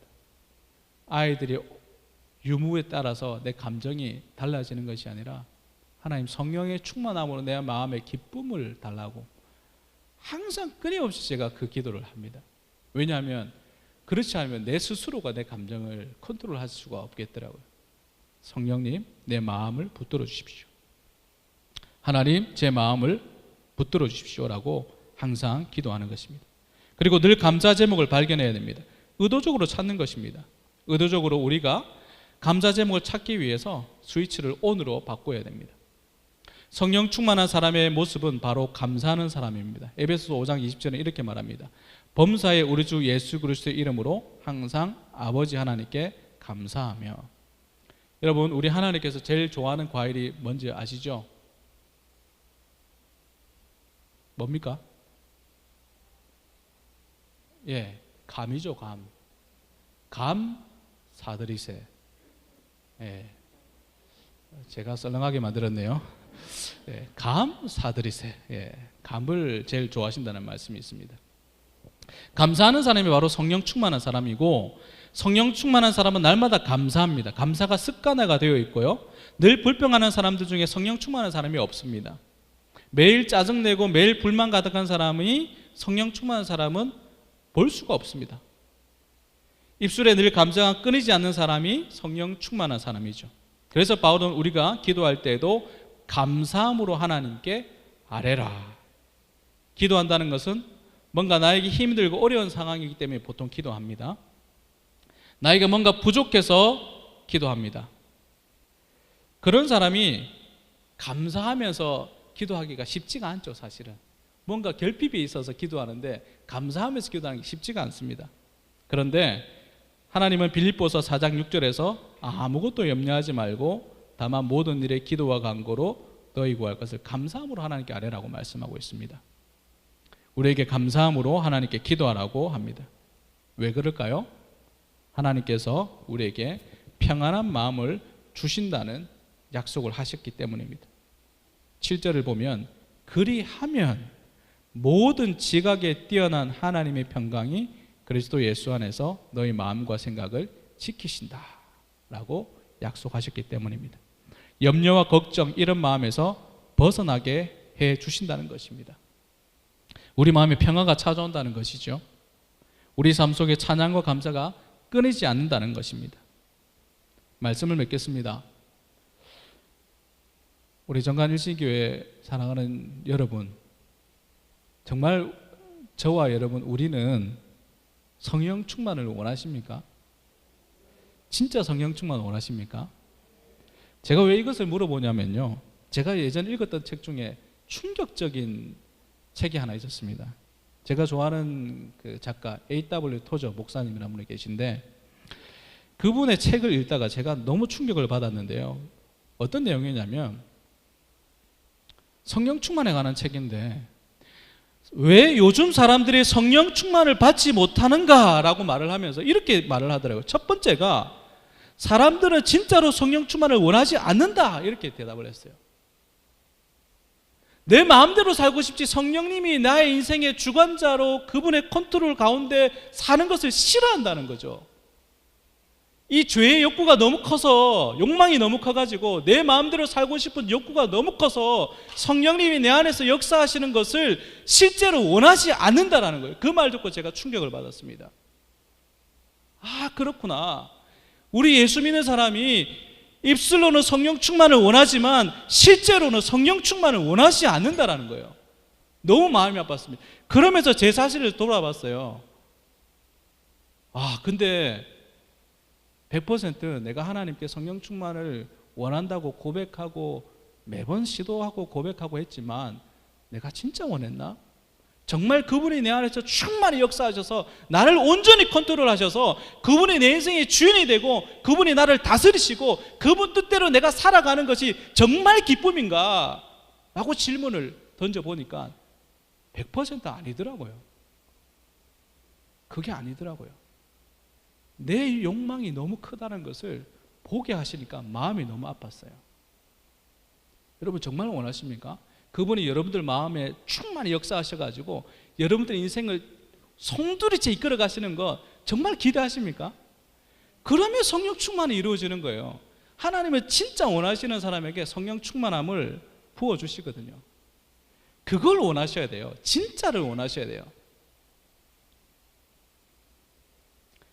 아이들이 유무에 따라서 내 감정이 달라지는 것이 아니라 하나님 성령의 충만함으로 내 마음의 기쁨을 달라고 항상 끊임없이 제가 그 기도를 합니다. 왜냐하면 그렇지 않으면 내 스스로가 내 감정을 컨트롤할 수가 없겠더라고요. 성령님 내 마음을 붙들어 주십시오. 하나님 제 마음을 붙들어 주십시오라고 항상 기도하는 것입니다. 그리고 늘 감사 제목을 발견해야 됩니다. 의도적으로 찾는 것입니다. 의도적으로 우리가 감사 제목을 찾기 위해서 스위치를 ON으로 바꿔야 됩니다. 성령 충만한 사람의 모습은 바로 감사하는 사람입니다. 에베소서 5장 20절에 이렇게 말합니다. 범사에 우리 주 예수 그리스도의 이름으로 항상 아버지 하나님께 감사하며. 여러분 우리 하나님께서 제일 좋아하는 과일이 뭔지 아시죠? 뭡니까? 예, 감이죠. 감 사드리세. 예, 제가 썰렁하게 만들었네요. 예, 감 사드리세. 예, 감을 제일 좋아하신다는 말씀이 있습니다. 감사하는 사람이 바로 성령 충만한 사람이고, 성령 충만한 사람은 날마다 감사합니다. 감사가 습관화가 되어 있고요. 늘 불평하는 사람들 중에 성령 충만한 사람이 없습니다. 매일 짜증내고 매일 불만 가득한 사람이 성령 충만한 사람은 볼 수가 없습니다. 입술에 늘 감사가 끊이지 않는 사람이 성령 충만한 사람이죠. 그래서 바울은 우리가 기도할 때에도 감사함으로 하나님께 아뢰라. 기도한다는 것은 뭔가 나에게 힘들고 어려운 상황이기 때문에 보통 기도합니다. 나에게 뭔가 부족해서 기도합니다. 그런 사람이 감사하면서 기도하기가 쉽지가 않죠. 사실은 뭔가 결핍이 있어서 기도하는데 감사하면서 기도하는 게 쉽지가 않습니다. 그런데 하나님은 빌립보서 4장 6절에서 아무것도 염려하지 말고 다만 모든 일에 기도와 간구로 너희 구할 것을 감사함으로 하나님께 아뢰라고 말씀하고 있습니다. 우리에게 감사함으로 하나님께 기도하라고 합니다. 왜 그럴까요? 하나님께서 우리에게 평안한 마음을 주신다는 약속을 하셨기 때문입니다. 7절을 보면 그리하면 모든 지각에 뛰어난 하나님의 평강이 그리스도 예수 안에서 너희 마음과 생각을 지키신다 라고 약속하셨기 때문입니다. 염려와 걱정 이런 마음에서 벗어나게 해 주신다는 것입니다. 우리 마음에 평화가 찾아온다는 것이죠. 우리 삶 속에 찬양과 감사가 끊이지 않는다는 것입니다. 말씀을 맺겠습니다. 우리 정관일신교회 사랑하는 여러분, 정말 저와 여러분 우리는 성령 충만을 원하십니까? 진짜 성령 충만 원하십니까? 제가 왜 이것을 물어보냐면요, 제가 예전에 읽었던 책 중에 충격적인 책이 하나 있었습니다. 제가 좋아하는 그 작가 A.W. 토저 목사님이라는 분이 계신데 그분의 책을 읽다가 제가 너무 충격을 받았는데요. 어떤 내용이냐면 성령 충만에 관한 책인데 왜 요즘 사람들이 성령 충만을 받지 못하는가라고 말을 하면서 이렇게 말을 하더라고요. 첫 번째가 사람들은 진짜로 성령 충만을 원하지 않는다 이렇게 대답을 했어요. 내 마음대로 살고 싶지 성령님이 나의 인생의 주관자로 그분의 컨트롤 가운데 사는 것을 싫어한다는 거죠. 이 죄의 욕구가 너무 커서 욕망이 너무 커가지고 내 마음대로 살고 싶은 욕구가 너무 커서 성령님이 내 안에서 역사하시는 것을 실제로 원하지 않는다라는 거예요. 그 말 듣고 제가 충격을 받았습니다. 아, 그렇구나. 우리 예수 믿는 사람이 입술로는 성령 충만을 원하지만 실제로는 성령 충만을 원하지 않는다라는 거예요. 너무 마음이 아팠습니다. 그러면서 제 사실을 돌아봤어요. 아, 근데 100% 내가 하나님께 성령 충만을 원한다고 고백하고 매번 시도하고 고백하고 했지만 내가 진짜 원했나? 정말 그분이 내 안에서 충만히 역사하셔서 나를 온전히 컨트롤하셔서 그분이 내 인생의 주인이 되고 그분이 나를 다스리시고 그분 뜻대로 내가 살아가는 것이 정말 기쁨인가? 라고 질문을 던져보니까 100% 아니더라고요. 그게 아니더라고요. 내 욕망이 너무 크다는 것을 보게 하시니까 마음이 너무 아팠어요. 여러분 정말 원하십니까? 그분이 여러분들 마음에 충만히 역사하셔가지고 여러분들 인생을 송두리째 이끌어 가시는 거 정말 기대하십니까? 그러면 성령 충만이 이루어지는 거예요. 하나님은 진짜 원하시는 사람에게 성령 충만함을 부어주시거든요. 그걸 원하셔야 돼요. 진짜를 원하셔야 돼요.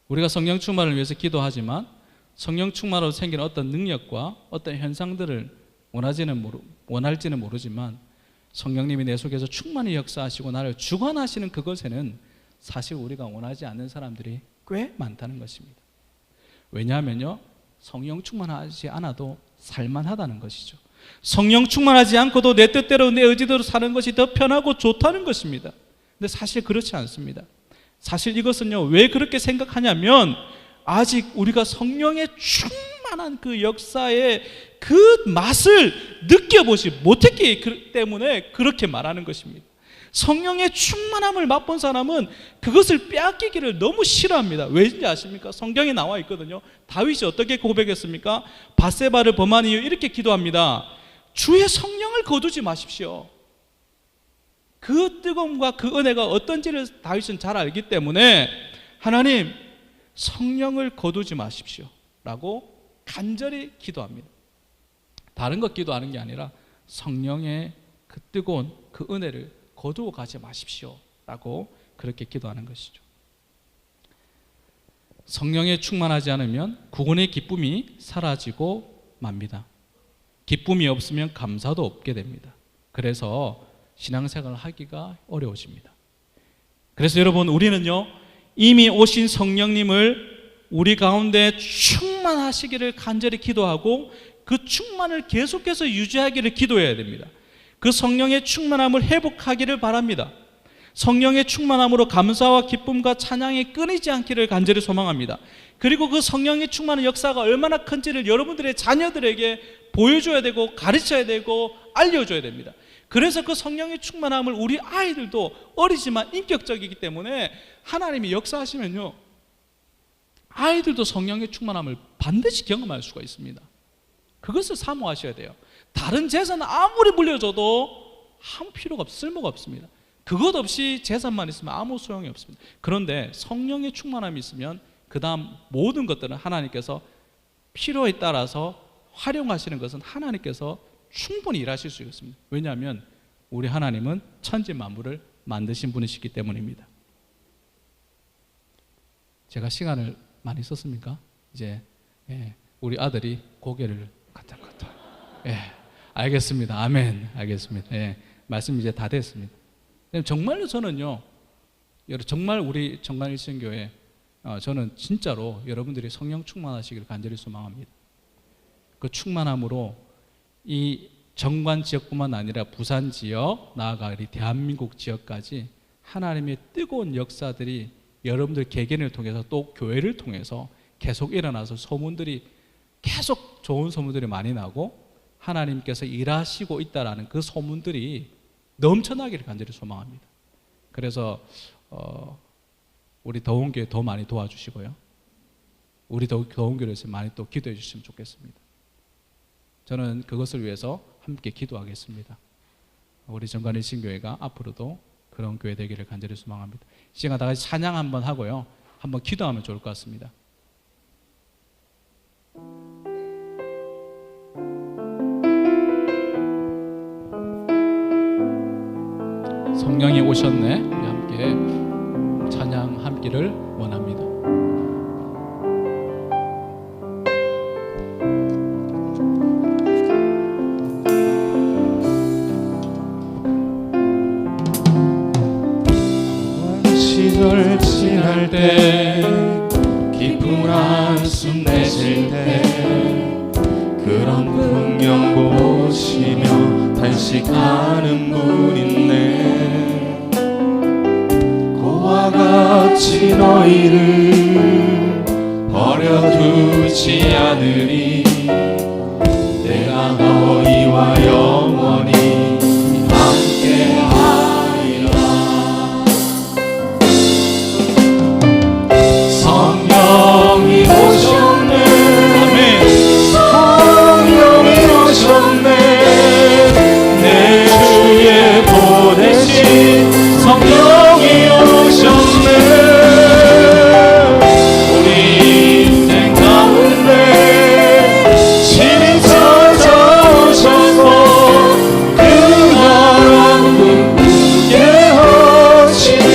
우리가 성령 충만을 위해서 기도하지만 성령 충만으로 생기는 어떤 능력과 어떤 현상들을 원할지는 모르지만 성령님이 내 속에서 충만히 역사하시고 나를 주관하시는 그것에는 사실 우리가 원하지 않는 사람들이 꽤 많다는 것입니다. 왜냐하면요, 성령 충만하지 않아도 살만하다는 것이죠. 성령 충만하지 않고도 내 뜻대로 내 의지대로 사는 것이 더 편하고 좋다는 것입니다. 근데 사실 그렇지 않습니다. 사실 이것은요, 왜 그렇게 생각하냐면 아직 우리가 성령의 충만한 그 역사의 그 맛을 느껴보지 못했기 때문에 그렇게 말하는 것입니다. 성령의 충만함을 맛본 사람은 그것을 빼앗기기를 너무 싫어합니다. 왜인지 아십니까? 성경에 나와 있거든요. 다윗이 어떻게 고백했습니까? 밧세바를 범한 이유 이렇게 기도합니다. 주의 성령을 거두지 마십시오. 그 뜨거움과 그 은혜가 어떤지를 다윗은 잘 알기 때문에 하나님 성령을 거두지 마십시오 라고 간절히 기도합니다. 다른 것 기도하는 게 아니라 성령의 그 뜨거운 그 은혜를 거두어 가지 마십시오 라고 그렇게 기도하는 것이죠. 성령에 충만하지 않으면 구원의 기쁨이 사라지고 맙니다. 기쁨이 없으면 감사도 없게 됩니다. 그래서 신앙생활을 하기가 어려워집니다. 그래서 여러분 우리는요, 이미 오신 성령님을 우리 가운데 충만하시기를 간절히 기도하고 그 충만을 계속해서 유지하기를 기도해야 됩니다. 그 성령의 충만함을 회복하기를 바랍니다. 성령의 충만함으로 감사와 기쁨과 찬양이 끊이지 않기를 간절히 소망합니다. 그리고 그 성령의 충만한 역사가 얼마나 큰지를 여러분들의 자녀들에게 보여줘야 되고 가르쳐야 되고 알려줘야 됩니다. 그래서 그 성령의 충만함을 우리 아이들도 어리지만 인격적이기 때문에 하나님이 역사하시면요, 아이들도 성령의 충만함을 반드시 경험할 수가 있습니다. 그것을 사모하셔야 돼요. 다른 재산은 아무리 물려줘도 아무 필요가 쓸모가 없습니다. 그것 없이 재산만 있으면 아무 소용이 없습니다. 그런데 성령의 충만함이 있으면 그 다음 모든 것들은 하나님께서 필요에 따라서 활용하시는 것은 하나님께서 충분히 일하실 수 있습니다. 왜냐하면 우리 하나님은 천지 만물을 만드신 분이시기 때문입니다. 제가 시간을 많이 썼습니까? 이제 우리 아들이 고개를 가닥가닥. 알겠습니다. 아멘. 알겠습니다. 말씀 이제 다 됐습니다. 정말로 저는요, 정말 우리 정관일신교회, 저는 진짜로 여러분들이 성령 충만하시기를 간절히 소망합니다. 그 충만함으로 이 정관 지역뿐만 아니라 부산 지역, 나아가 우리 대한민국 지역까지 하나님의 뜨거운 역사들이 여러분들 개개인을 통해서 또 교회를 통해서 계속 일어나서 소문들이 계속 좋은 소문들이 많이 나고 하나님께서 일하시고 있다라는 그 소문들이 넘쳐나기를 간절히 소망합니다. 그래서 우리 더운교회 더 많이 도와주시고요, 우리 더운교회에서 많이 또 기도해 주시면 좋겠습니다. 저는 그것을 위해서 함께 기도하겠습니다. 우리 정관일신교회가 앞으로도 그런 교회 되기를 간절히 소망합니다. 이 시간 다 같이 찬양 한번 하고요, 한번 기도하면 좋을 것 같습니다. 성령이 오셨네. 우리 함께 찬양하기를 원합니다. 시절 지날 때 깊은 한숨 내쉴 때 그런 풍경 보시며 단식하는 분 있네. 그와 같이 너희를 버려두지 않으리. 내가 너희와 영원히 함께하리라. 성령이 오셨네. 성령이 오셨네. 내 주에 보내신 성령이 오셨네. 우리 인생 가운데 친히 찾아오셔서 그 영원을 함께 하시네.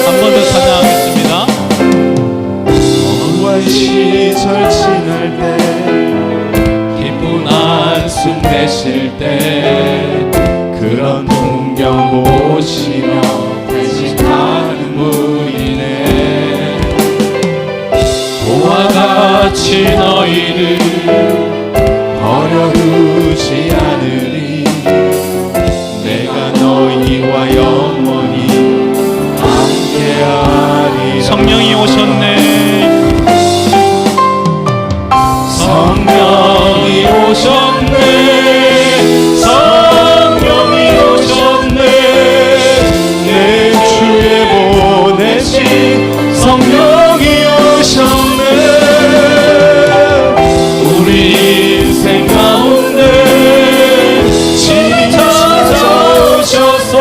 한 번 더 찬양하겠습니다. 어두운 시절 지날 때 기쁜 한숨 내쉴 때 그런 풍경 보시며 단식하는 분이네. 그와 같이 너희를 버려두지 않으리. 내가 너희와 영원히 함께하리라. 성령이 오셨네. 성령이 오셨네. 성령이 오셨네. 내 주에 보내신 성령이 오셨네. 우리 인생 가운데 친히 찾아오셔서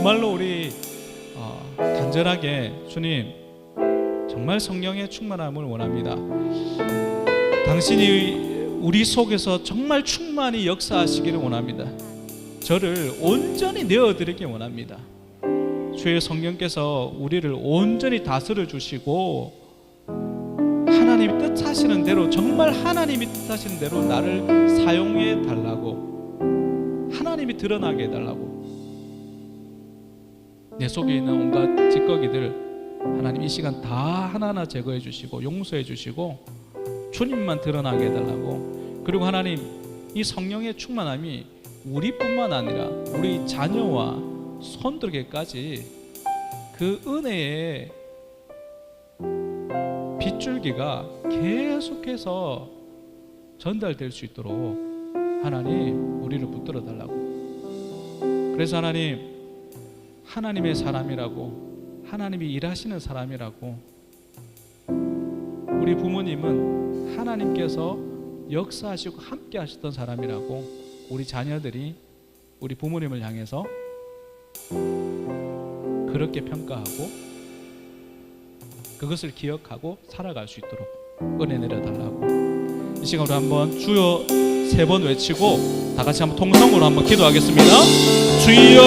정말로 우리 간절하게 주님 정말 성령의 충만함을 원합니다. 당신이 우리 속에서 정말 충만히 역사하시기를 원합니다. 저를 온전히 내어드리기 원합니다. 주의 성령께서 우리를 온전히 다스려 주시고 하나님이 뜻하시는 대로, 정말 하나님이 뜻하시는 대로 나를 사용해 달라고, 하나님이 드러나게 해달라고, 내 속에 있는 온갖 찌꺼기들 하나님 이 시간 다 하나하나 제거해 주시고 용서해 주시고 주님만 드러나게 해달라고. 그리고 하나님, 이 성령의 충만함이 우리뿐만 아니라 우리 자녀와 손들에게까지 그 은혜의 빗줄기가 계속해서 전달될 수 있도록 하나님 우리를 붙들어 달라고. 그래서 하나님, 하나님의 사람이라고, 하나님이 일하시는 사람이라고, 우리 부모님은 하나님께서 역사하시고 함께 하셨던 사람이라고 우리 자녀들이 우리 부모님을 향해서 그렇게 평가하고 그것을 기억하고 살아갈 수 있도록 은혜 내려달라고. 이 시간 우리 한번 주여 3번 외치고 다 같이 한번 통성으로 한번 기도하겠습니다. 주여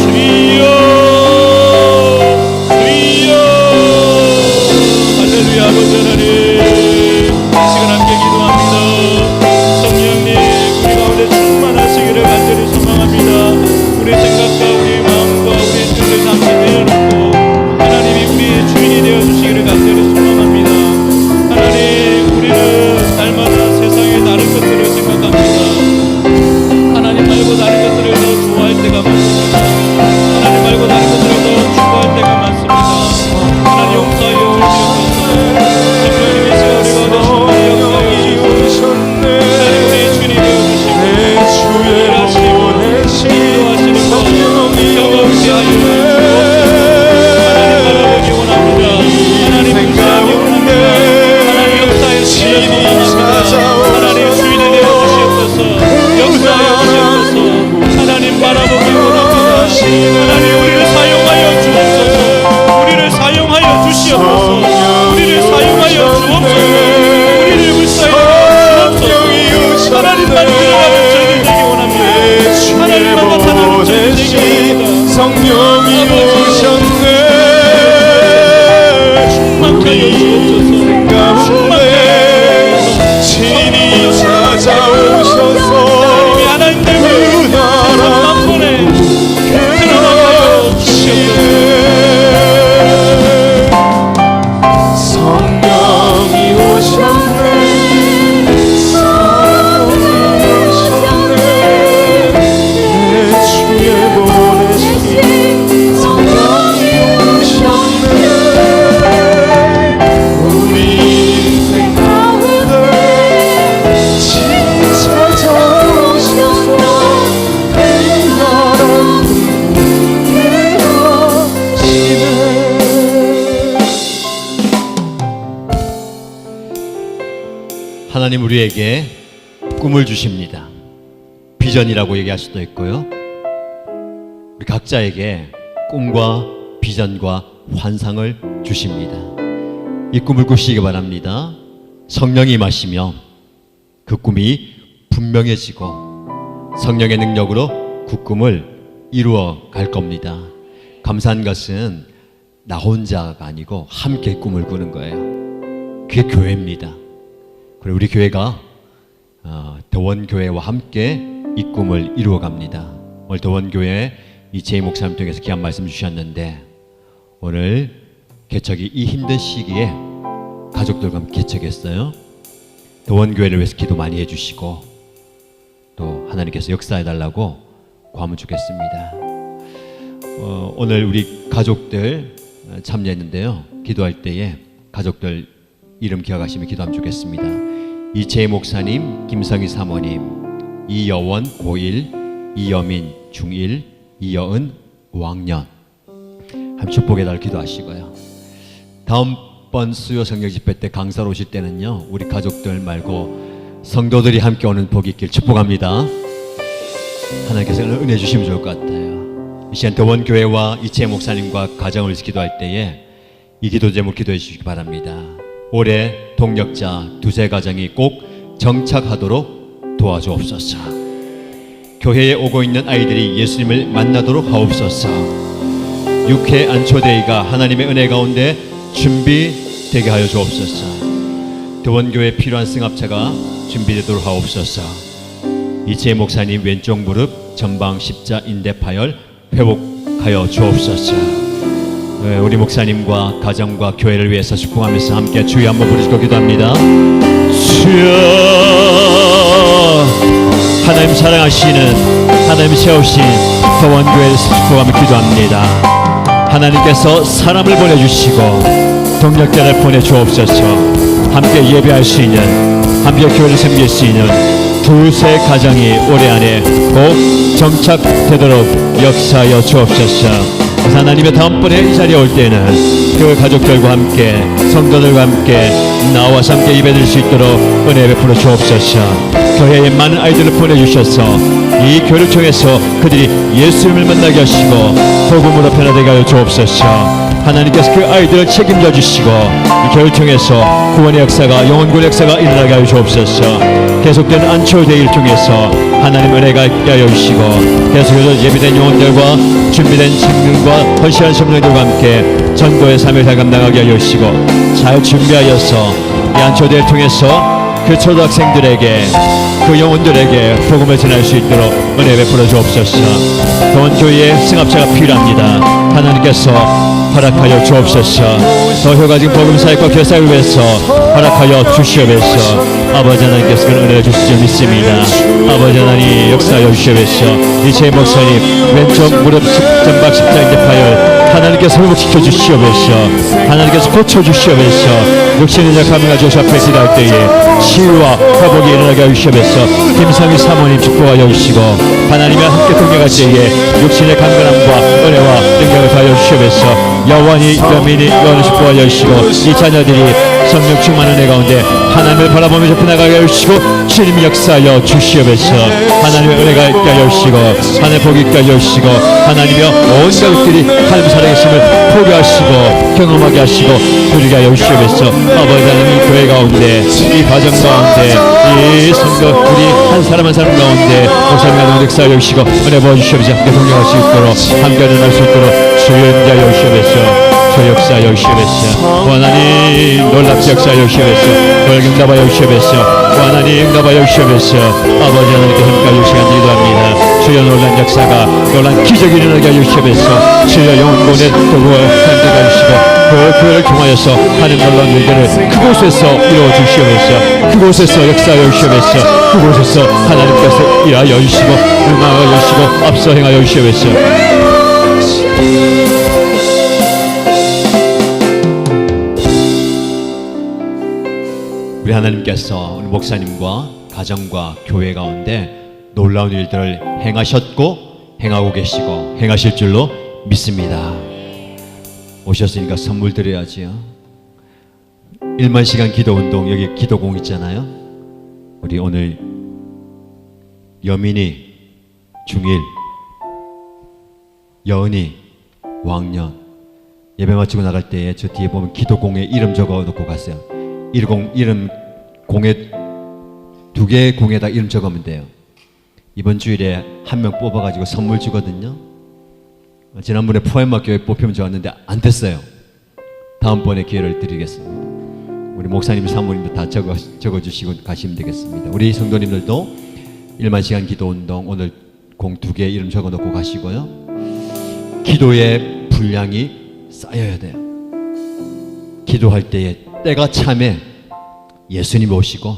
주여 주여. 할렐루야. 아버지 하나님, 이 시간 함께 기도합니다. 성령님 우리 가운데 충만하시기를 간절히 소망합니다. 우리 생각과 우리 마음과 우리 뜻을 잠시 내어놓고 하나님이 우리의 주인이 되어주시기를 간절히 소망합니다. 하나님, 우리는 날마다 세상의 다른 것들을 생각합니다. 하나님 말고 다른 것들을 더 좋아할 때가 많습니다. 하나님 말고 다른 것들을 더 추구할 때가 많습니다. 하나님 용서하여 주시옵소서. 성령님의 시간 우리 가운데 충만히 역사하여 주시옵소서. 하나님 우리의 주인이 되어주시고 일하시고 인도하시는 것 경험케 하여 주시옵소서. 하나님 바라보기 원합니다. 하나님 무시하기 원합니다. 하나님 역사에 주시옵소서. 하나님 주인이 되어주시옵소서. 역사하여 주시옵소서. 하나님 바라보기 원합니다. 하나님 우리를 사용하여 주옵소서. 우리를 사용하여 주시옵소서. 우리를 사용하여 주옵소서. 우리를 불사하여 주옵소서. 하나님만 들어가는 저희들 되기 원합니다. 하나님만 나타나는 저희들 되기 원합니다. 성령이 오셨네. 충만하여 주옵소서. 가운데 신이 찾아오셔서 하나님이 하나님 되고 한 번에 드러나여 주시옵소서. 성령이 오셨네. 성령이 오셨네. 내 주에 보내신 성령이 오셨네. 우리 인생 가운데 신이 찾아오셔서 내 나라 되어지네. 하나님 우리에게 꿈을 주십니다. 비전이라고 얘기할 수도 있고요. 우리 각자에게 꿈과 비전과 환상을 주십니다. 이 꿈을 꾸시기 바랍니다. 성령이 임하시며 그 꿈이 분명해지고 성령의 능력으로 그 꿈을 이루어 갈 겁니다. 감사한 것은 나 혼자가 아니고 함께 꿈을 꾸는 거예요. 그게 교회입니다. 그리고 우리 교회가 더원교회와 함께 이 꿈을 이루어 갑니다. 오늘 더원교회 이재희 목사님 통해서 귀한 말씀 주셨는데, 오늘 개척이 이 힘든 시기에 가족들과 함께 개척했어요. 더원교회를 위해서 기도 많이 해주시고 또 하나님께서 역사해달라고 구하면 좋겠습니다. 오늘 우리 가족들 참여했는데요. 기도할 때에 가족들 이름 기억하시면 기도하면 좋겠습니다. 이재희 목사님, 김성희 사모님, 이여원 고1, 이여민 중1, 이여은 5학년 한 축복해달라 기도하시고요. 다음번 수요 성령 집회 때 강사로 오실 때는요, 우리 가족들 말고 성도들이 함께 오는 복이 있길 축복합니다. 하나님께서 은혜 주시면 좋을 것 같아요. 이 시간 더원교회와 이채 목사님과 가정을 기도할 때에 이 기도 제목 기도해 주시기 바랍니다. 올해 동력자 두세 가정이 꼭 정착하도록 도와주옵소서. 교회에 오고 있는 아이들이 예수님을 만나도록 하옵소서. 6회 안초데이가 하나님의 은혜 가운데 준비되게 하여 주옵소서. 더원교회에 필요한 승합차가 준비되도록 하옵소서. 이채 목사님 왼쪽 무릎 전방 십자 인대 파열 회복하여 주옵소서. 우리 목사님과 가정과 교회를 위해서 축복하면서 함께 주여 한번 부르시고 기도합니다. 주여, 하나님 사랑하시는 하나님 세우신 더원교회를 축복하며 기도합니다. 하나님께서 사람을 보내주시고 동력자를 보내주옵소서. 함께 예배할 수 있는, 함께 교회를 섬길 수 있는 두세 가정이 올해 안에 꼭 정착되도록 역사하여 주옵소서. 하나님의 다음번에 이 자리에 올 때는 그 가족들과 함께 성도들과 함께 나와서 함께 예배드릴 수 있도록 은혜 베풀어 주옵소서. 교회에 많은 아이들을 보내주셔서 이 교회를 통해서 그들이 예수님을 만나게 하시고 복음으로 변화되게 하여 주옵소서. 하나님께서 그 아이들을 책임져 주시고 이 교회를 통해서 구원의 역사가, 영혼구원의 역사가 일어나게 하여 주옵소서. 계속되는 안초데이를 통해서 하나님 은혜가 있게 하여 주시고 계속해서 예비된 영혼들과 준비된 청년과 헌신한 성도들과 함께 전도의 삶을 잘 감당하게 하여 주시고 잘 준비하여서 이 안초대를 통해서 그 초등학생들에게 그 영혼들에게 복음을 전할 수 있도록 은혜 베풀어 주옵소서. 더원교회에 승합차가 필요합니다. 하나님께서 허락하여 주옵소서. 더 효과적인 복음 사역과 교사를 위해서 허락하여 주시옵소서. 아버지 하나님께서 그런 은혜를 주실 줄 믿습니다. 아버지 하나님 역사하여 주시옵소서. 이채 목사님 왼쪽 무릎 전박 십자인대 파열 하나님께서 회복시켜 주시옵소서. 하나님께서 고쳐주시옵소서. 육신의 약함을 가지고 앞에 기도할 때에 치유와 회복이 일어나게 하여 주시옵소서. 김상희 사모님 축복하여 주시고 하나님과 함께 동행할 때에 육신의 강건함과 은혜와 능력을 가하여 주시옵소서. 여원이 여민이 여원을 축복하여 주시고 이 자녀들이 성령 충만한 은혜 가운데 하나님을 바라보며 접근하게 하여 주시고 주님 역사하여 주시옵소서. 하나님의 은혜가 있게 하여 주시고 하나님의 복이 있게 하여 주시고 하나님의 온 가족들이 하나님 사랑하심을 포기하시고 경험하게 하시고 누리게 하여 주시옵소서. 아버지 하나님 교회 가운데 이 가정 가운데 이 성도 우리 한 사람 한 사람 가운데 목사님과 역사하여 주시고 은혜 부어주시옵소서. 함께 동행할 수 있도록 함께 일어날 수 있도록 주여 인자하여 주시옵소서. 주 역사하여 주시옵소서. 하나님 놀랍게 역사하여 주시옵소서. 너에게 응답하여 주시옵소서. 하나님 응답하여 주시옵소서. 아버지 하나님께 함께하여 시간 기도합니다. 주여 놀란 역사가 놀란 기적이 일어나게 하여 주시옵소서. 주여 영혼권의 도구와 함께 가주시고 그 교회를 통하여서 하는 놀라운 일들을 그곳에서 이루어 주시옵소서. 그곳에서 역사하여 주시옵소서. 그곳에서 하나님께서 일하여 주시고 응하여 주시고 앞서 행하여 주시옵소서. 우리 하나님께서 우리 목사님과 가정과 교회 가운데 놀라운 일들을 행하셨고 행하고 계시고 행하실 줄로 믿습니다. 오셨으니까 선물 드려야지요. 1만 시간 기도운동 여기 기도공 있잖아요. 우리 오늘 여민이 중1 여은이 5학년 예배 마치고 나갈 때에 저 뒤에 보면 기도공에 이름 적어 놓고 갔어요. 이름 공에 2개의 공에다 이름 적으면 돼요. 이번 주일에 한 명 뽑아가지고 선물 주거든요. 지난번에 포엠마 교회 뽑히면 좋았는데 안 됐어요. 다음번에 기회를 드리겠습니다. 우리 목사님 사모님도 다 적어주시고 가시면 되겠습니다. 우리 성도님들도 1만 시간 기도운동 오늘 공 2개 이름 적어놓고 가시고요. 기도의 분량이 쌓여야 돼요. 기도할 때에 때가 참에 예수님이 오시고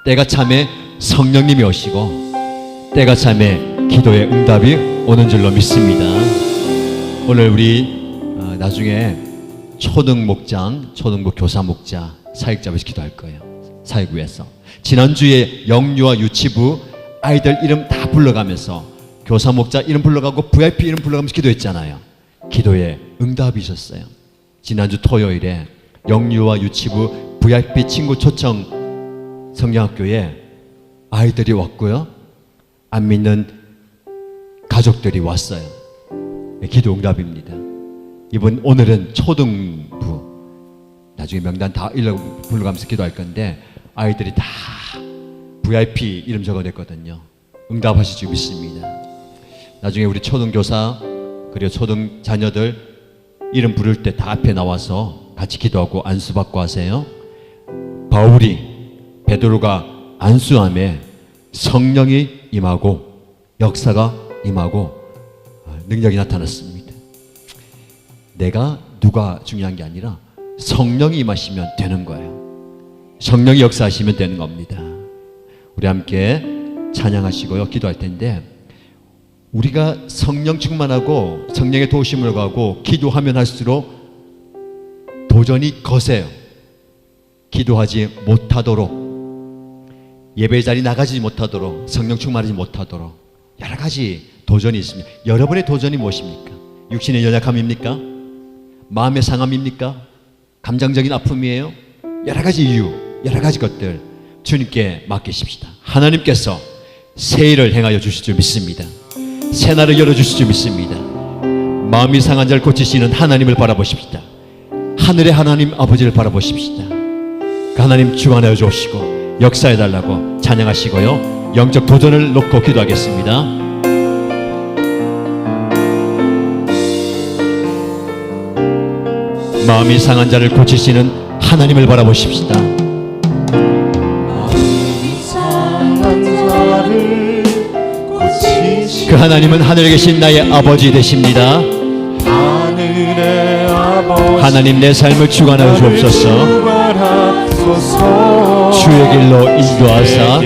때가 참에 성령님이 오시고 때가 참에 기도의 응답이 오는 줄로 믿습니다. 오늘 우리 나중에 초등 목장, 초등부 교사 목자 사역자부에서 기도할 거예요. 사역부에서 지난주에 영유아 유치부 아이들 이름 다 불러가면서 교사 목자 이름 불러가고 VIP 이름 불러가면서 기도했잖아요. 기도에 응답이 있었어요. 지난주 토요일에 영유아 유치부 VIP 친구 초청 성경학교에 아이들이 왔고요. 안 믿는 가족들이 왔어요. 기도 응답입니다. 오늘은 초등부, 나중에 명단 다 불러가면서 기도할 건데 아이들이 다 VIP 이름 적어냈거든요. 응답하실 줄 믿습니다. 나중에 우리 초등교사 그리고 초등 자녀들 이름 부를 때 다 앞에 나와서 같이 기도하고 안수받고 하세요. 바울이 베드로가 안수함에 성령이 임하고 역사가 임하고 능력이 나타났습니다. 내가 누가 중요한 게 아니라 성령이 임하시면 되는 거예요. 성령이 역사하시면 되는 겁니다. 우리 함께 찬양하시고요, 기도할 텐데 우리가 성령 충만하고 성령의 도우심을 가고 기도하면 할수록 도전이 거세요. 기도하지 못하도록, 예배 자리 나가지 못하도록, 성령 충만하지 못하도록 여러 가지 도전이 있습니다. 여러분의 도전이 무엇입니까? 육신의 연약함입니까? 마음의 상함입니까? 감정적인 아픔이에요? 여러 가지 이유, 여러 가지 것들 주님께 맡기십시다. 하나님께서 새 일을 행하여 주실 줄 믿습니다. 새 날을 열어주실 줄 믿습니다. 마음이 상한 자를 고치시는 하나님을 바라보십시다. 하늘의 하나님 아버지를 바라보십시다. 그 하나님 주관하여 주시고 역사해달라고 찬양하시고요, 영적 도전을 놓고 기도하겠습니다. 마음이 상한 자를 고치시는 하나님을 바라보십시다. 그 하나님은 하늘에 계신 나의 아버지 되십니다. 하나님 내 삶을 주관하여 주옵소서. 주의 길로 인도하사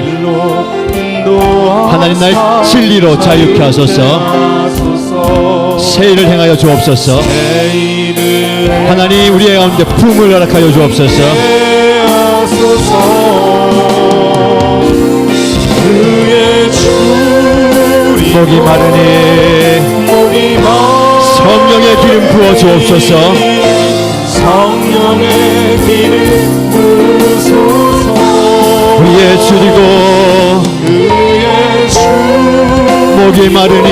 하나님 날 진리로 자유케 하소서. 새 일을 행하여 주옵소서. 하나님 우리의 가운데 부흥을 허락하여 주옵소서. 목이 마르니 성령의 기름 부어 주옵소서. 성령의 기름 부으소서. 위에 줄이고 목이 마르니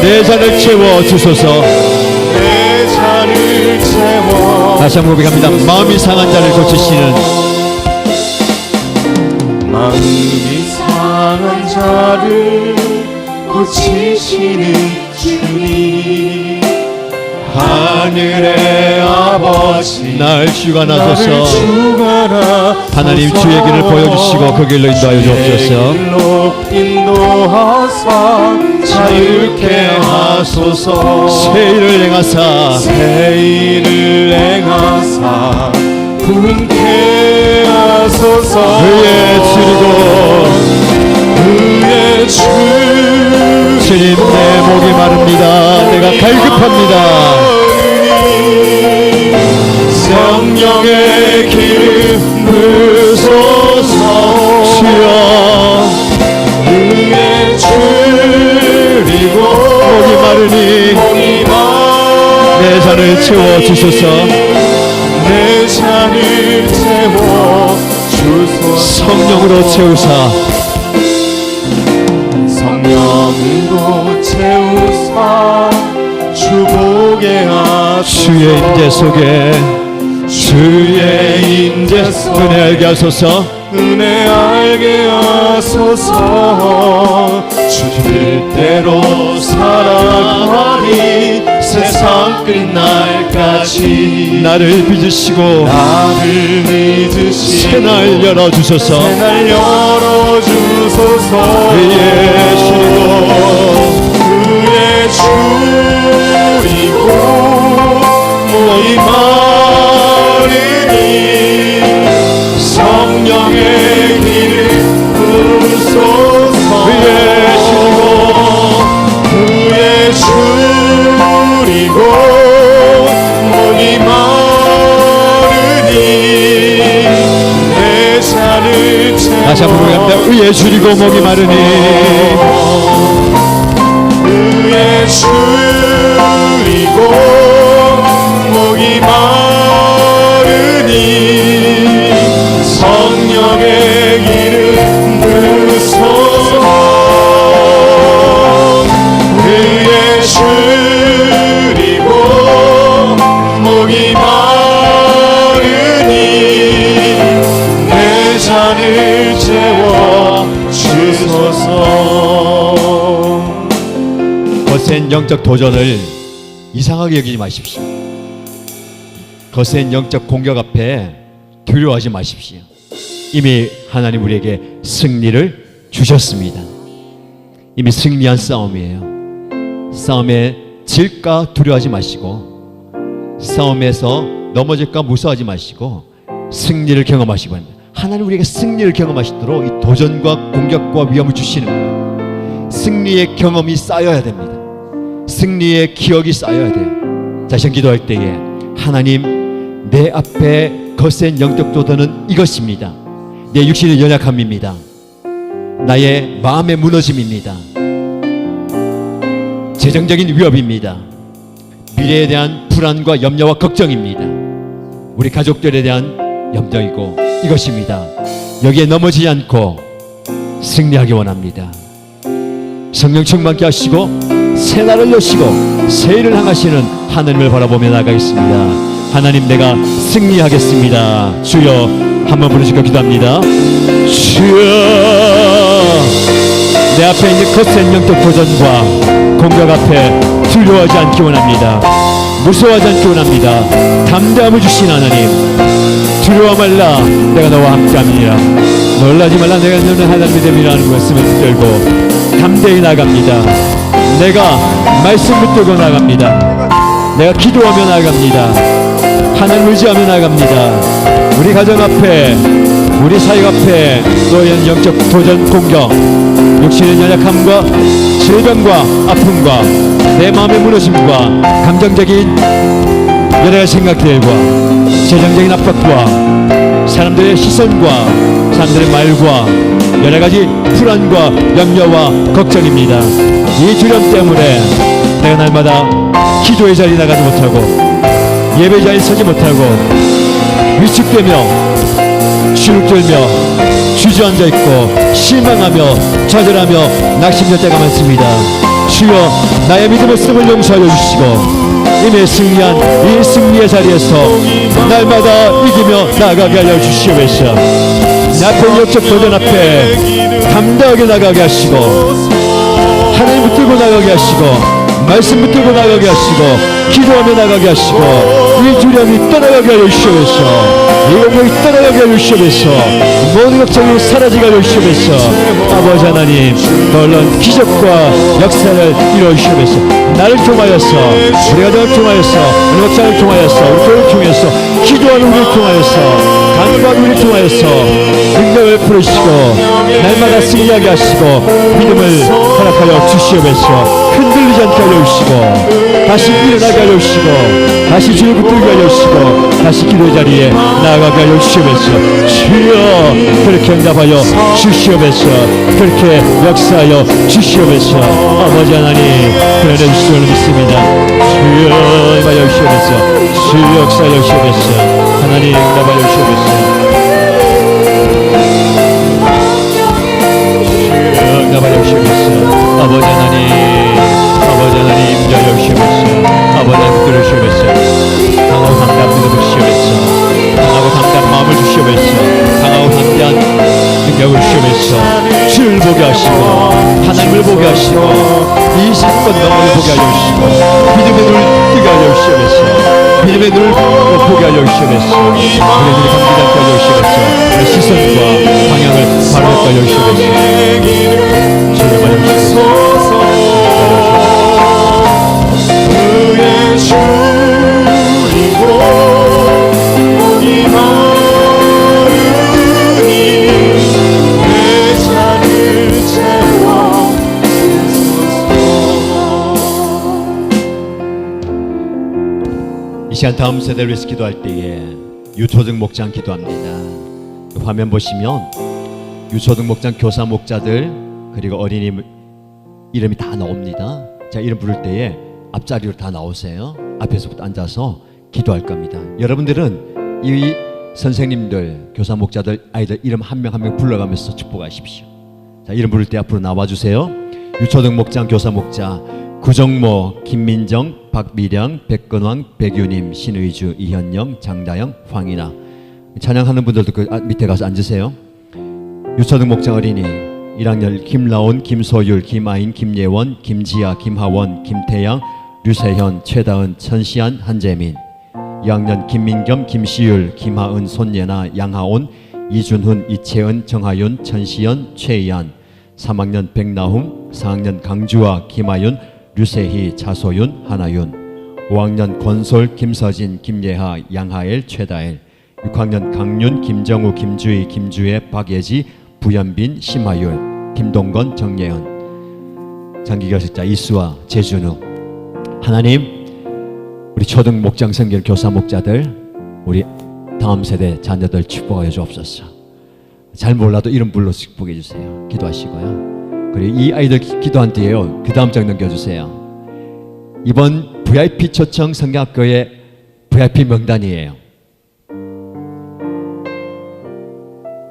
내 잔을 채워 주소서. 다시 한번 고백합니다. 마음이 상한 자를 고치시는, 마음이 상한 자를 고치시는 주님, 하늘의 아버지 날 주관하소서. 하나님 주의 주의 길을 보여주시고 그 길로 인도하여 주옵소서. 인도하사 자유케 하소서. 새 일을 행하사 새 일을 행하사 부흥케 하소서. 의에 줄이고 주님 내 목이 마릅니다. 내가 갈급합니다. 성령의 기름 부으소서. 주여 의에 줄이고 목이 마르니 내 잔을 채워 주소서. 내 잔을 채워 주소서. 성령으로 채우사 성령으로 채우사 주보게 하소서. 주의 임재 속에 주의 임재 속에 은혜 알게 하소서. 은혜 알게 하소서. 주 뜻대로 살아가리 세상 끝날까지. 나를 빚으시고 나를 믿으시고 새날 열어주소서. 새날 열어주소서. 의에 주리고 의에 줄이고 목이 마르니 성령의 기름 부으소서. 의에 줄이고 목이 마르니 내 잔을 다시 한번 고백합니다. 의에 줄이고 목이 마르니 의에 줄이고 목이 마르니 성령의 기름 부으소서. 거센 영적 도전을 이상하게 여기지 마십시오. 거센 영적 공격 앞에 두려워하지 마십시오. 이미 하나님 우리에게 승리를 주셨습니다. 이미 승리한 싸움이에요. 싸움에 질까 두려워하지 마시고, 싸움에서 넘어질까 무서워하지 마시고 승리를 경험하시기 바랍니다. 하나님 우리에게 승리를 경험하시도록 이 도전과 공격과 위험을 주시는 거예요. 승리의 경험이 쌓여야 됩니다. 승리의 기억이 쌓여야 돼요. 자신 기도할 때에 하나님, 내 앞에 거센 영적 도전은 이것입니다. 내 육신의 연약함입니다. 나의 마음의 무너짐입니다. 재정적인 위협입니다. 미래에 대한 불안과 염려와 걱정입니다. 우리 가족들에 대한 염려이고 이것입니다. 여기에 넘어지지 않고 승리하기 원합니다. 성령 충만케 하시고 새 날을 여시고 새 일을 향하시는 하나님을 바라보며 나가겠습니다. 하나님, 내가 승리하겠습니다. 주여, 한번 부르시고 기도합니다. 주여, 내 앞에 있는 거센 영적 도전과 공격 앞에 두려워하지 않기 원합니다. 무서워하지 않기 원합니다. 담대함을 주신 하나님, 두려워 말라, 내가 너와 함께함이니라. 놀라지 말라, 내가 너는 하나님의 됨이라는 말씀을 붙들고 담대히 나갑니다. 내가 말씀 붙들고 나갑니다. 내가 기도하며 나갑니다. 하나님 의지하며 나갑니다. 우리 가정 앞에, 우리 사역 앞에 너의 영적 도전 공격, 육신의 연약함과 질병과 아픔과 내 마음의 무너짐과 감정적인 여러 가지 생각들과 재정적인 압박과 사람들의 시선과 사람들의 말과 여러 가지 불안과 염려와 걱정입니다. 이 두려움 때문에 내가 날마다 기도의 자리에 나가지 못하고 예배 자리에 서지 못하고 위축되며 주눅들며 주저앉아 있고 실망하며 좌절하며 낙심될 때가 많습니다. 주여, 나의 믿음의 씀을 용서하여 주시고 이미 승리한 이 승리의 자리에서 날마다 이기며 나아가게 하여 주시옵소서. 내 앞에 역적 도전 앞에 담대하게 나가게 하시고 하나님 붙들고 나가게 하시고 말씀 붙들고 나가게 하시고 기도하며 나가게 하시고 이 두려움이 떠나가게 하여 주시옵소서. 이 공격이 떠나가게 하여 주시옵소서. 모든 걱정이 사라지게 하여 주시옵소서. 아버지 하나님, 놀라운 기적과 역사를 이루어 주시옵소서. 나를 통하여서, 우리 가정을 통하여서, 우리 목장을 통하여서, 우리 교회를 통해서, 기도하는 우리를 통하여서, 간구하는 우리를 통하여서 능력을 풀으시고 날마다 승리하게 하시고 믿음을 허락하여 주시옵소서. 흔들리지 않게 하여 주시고 다시 일어나게 하여 주시고 다시 주를 붙들게 하여 주시고 다시 기도의 자리에 나아가게 하여 주시옵소서. 주여, 그렇게 응답하여 주시옵소서. 그렇게 역사하여 주시옵소서. 아버지 하나님, 그래 주시오를 믿습니다. 주여, 임하여 주시옵소서. 주여, 역사하여 주시옵소서. 하나님, 응답하여 주시옵소서. 주여, 응답하여 주시옵소서. 아버지 하나님, 아버지 하나님, 임하여 주시옵소서. 아버지 하나님, 붙들어 주시옵소서. 강하고 담대한 믿음을 주시옵소서. 강하고 담대한 마음을 주시옵소서. 강하고 담대한 능력을 주시옵소서. 주를 보게 하시고 하나님을 보게 하시고 이 사건 너머를 보게 하여 주시고 믿음의 눈을 뜨게 하여 주시옵소서. 믿음의 눈을 보게 하여 주시옵소서. 우리의 눈이 감기지 않게 하여 주시옵소서. 우리의 시선과 방향을 바로 잡게 하여 주시옵소서. 주여, 말해 주시옵소서. 그의 주이고 이 마음이 내 잔을 채워 이 시간 다음 세대를 위해서 기도할 때에 유초등 목장 기도합니다. 화면 보시면 유초등 목장 교사 목자들 그리고 어린이 이름이 다 나옵니다. 자, 이름 부를 때에 앞자리로 다 나오세요. 앞에서부터 앉아서 기도할 겁니다. 여러분들은 이 선생님들, 교사 목자들, 아이들 이름 한 명 한 명 불러가면서 축복하십시오. 자, 이름 부를 때 앞으로 나와주세요. 유초등 목장, 교사 목자 구정모, 김민정, 박미량, 백건왕, 백유님, 신의주, 이현영, 장다영, 황이나. 찬양하는 분들도 그 밑에 가서 앉으세요. 유초등 목장 어린이 1학년 김라온, 김소율, 김아인, 김예원, 김지아, 김하원, 김태양, 류세현, 최다은, 천시안, 한재민. 2학년 김민겸, 김시율, 김하은, 손예나, 양하온, 이준훈, 이채은, 정하윤, 천시연, 최이안. 3학년 백나홍, 4학년 강주아, 김하윤, 류세희, 차소윤, 하나윤. 5학년 권솔, 김서진, 김예하, 양하엘, 최다엘. 6학년 강윤, 김정우, 김주희, 김주혜, 박예지, 부연빈, 심하율, 김동건, 정예은. 장기교습자 이수아, 재준우. 하나님, 우리 초등 목장 성결 교사 목자들, 우리 다음 세대 자녀들 축복하여 주옵소서. 잘 몰라도 이름 불러 축복해 주세요. 기도하시고요. 그리고 이 아이들 기도한 뒤에요, 그 다음 장 넘겨주세요. 이번 VIP 초청 성경학교의 VIP 명단이에요.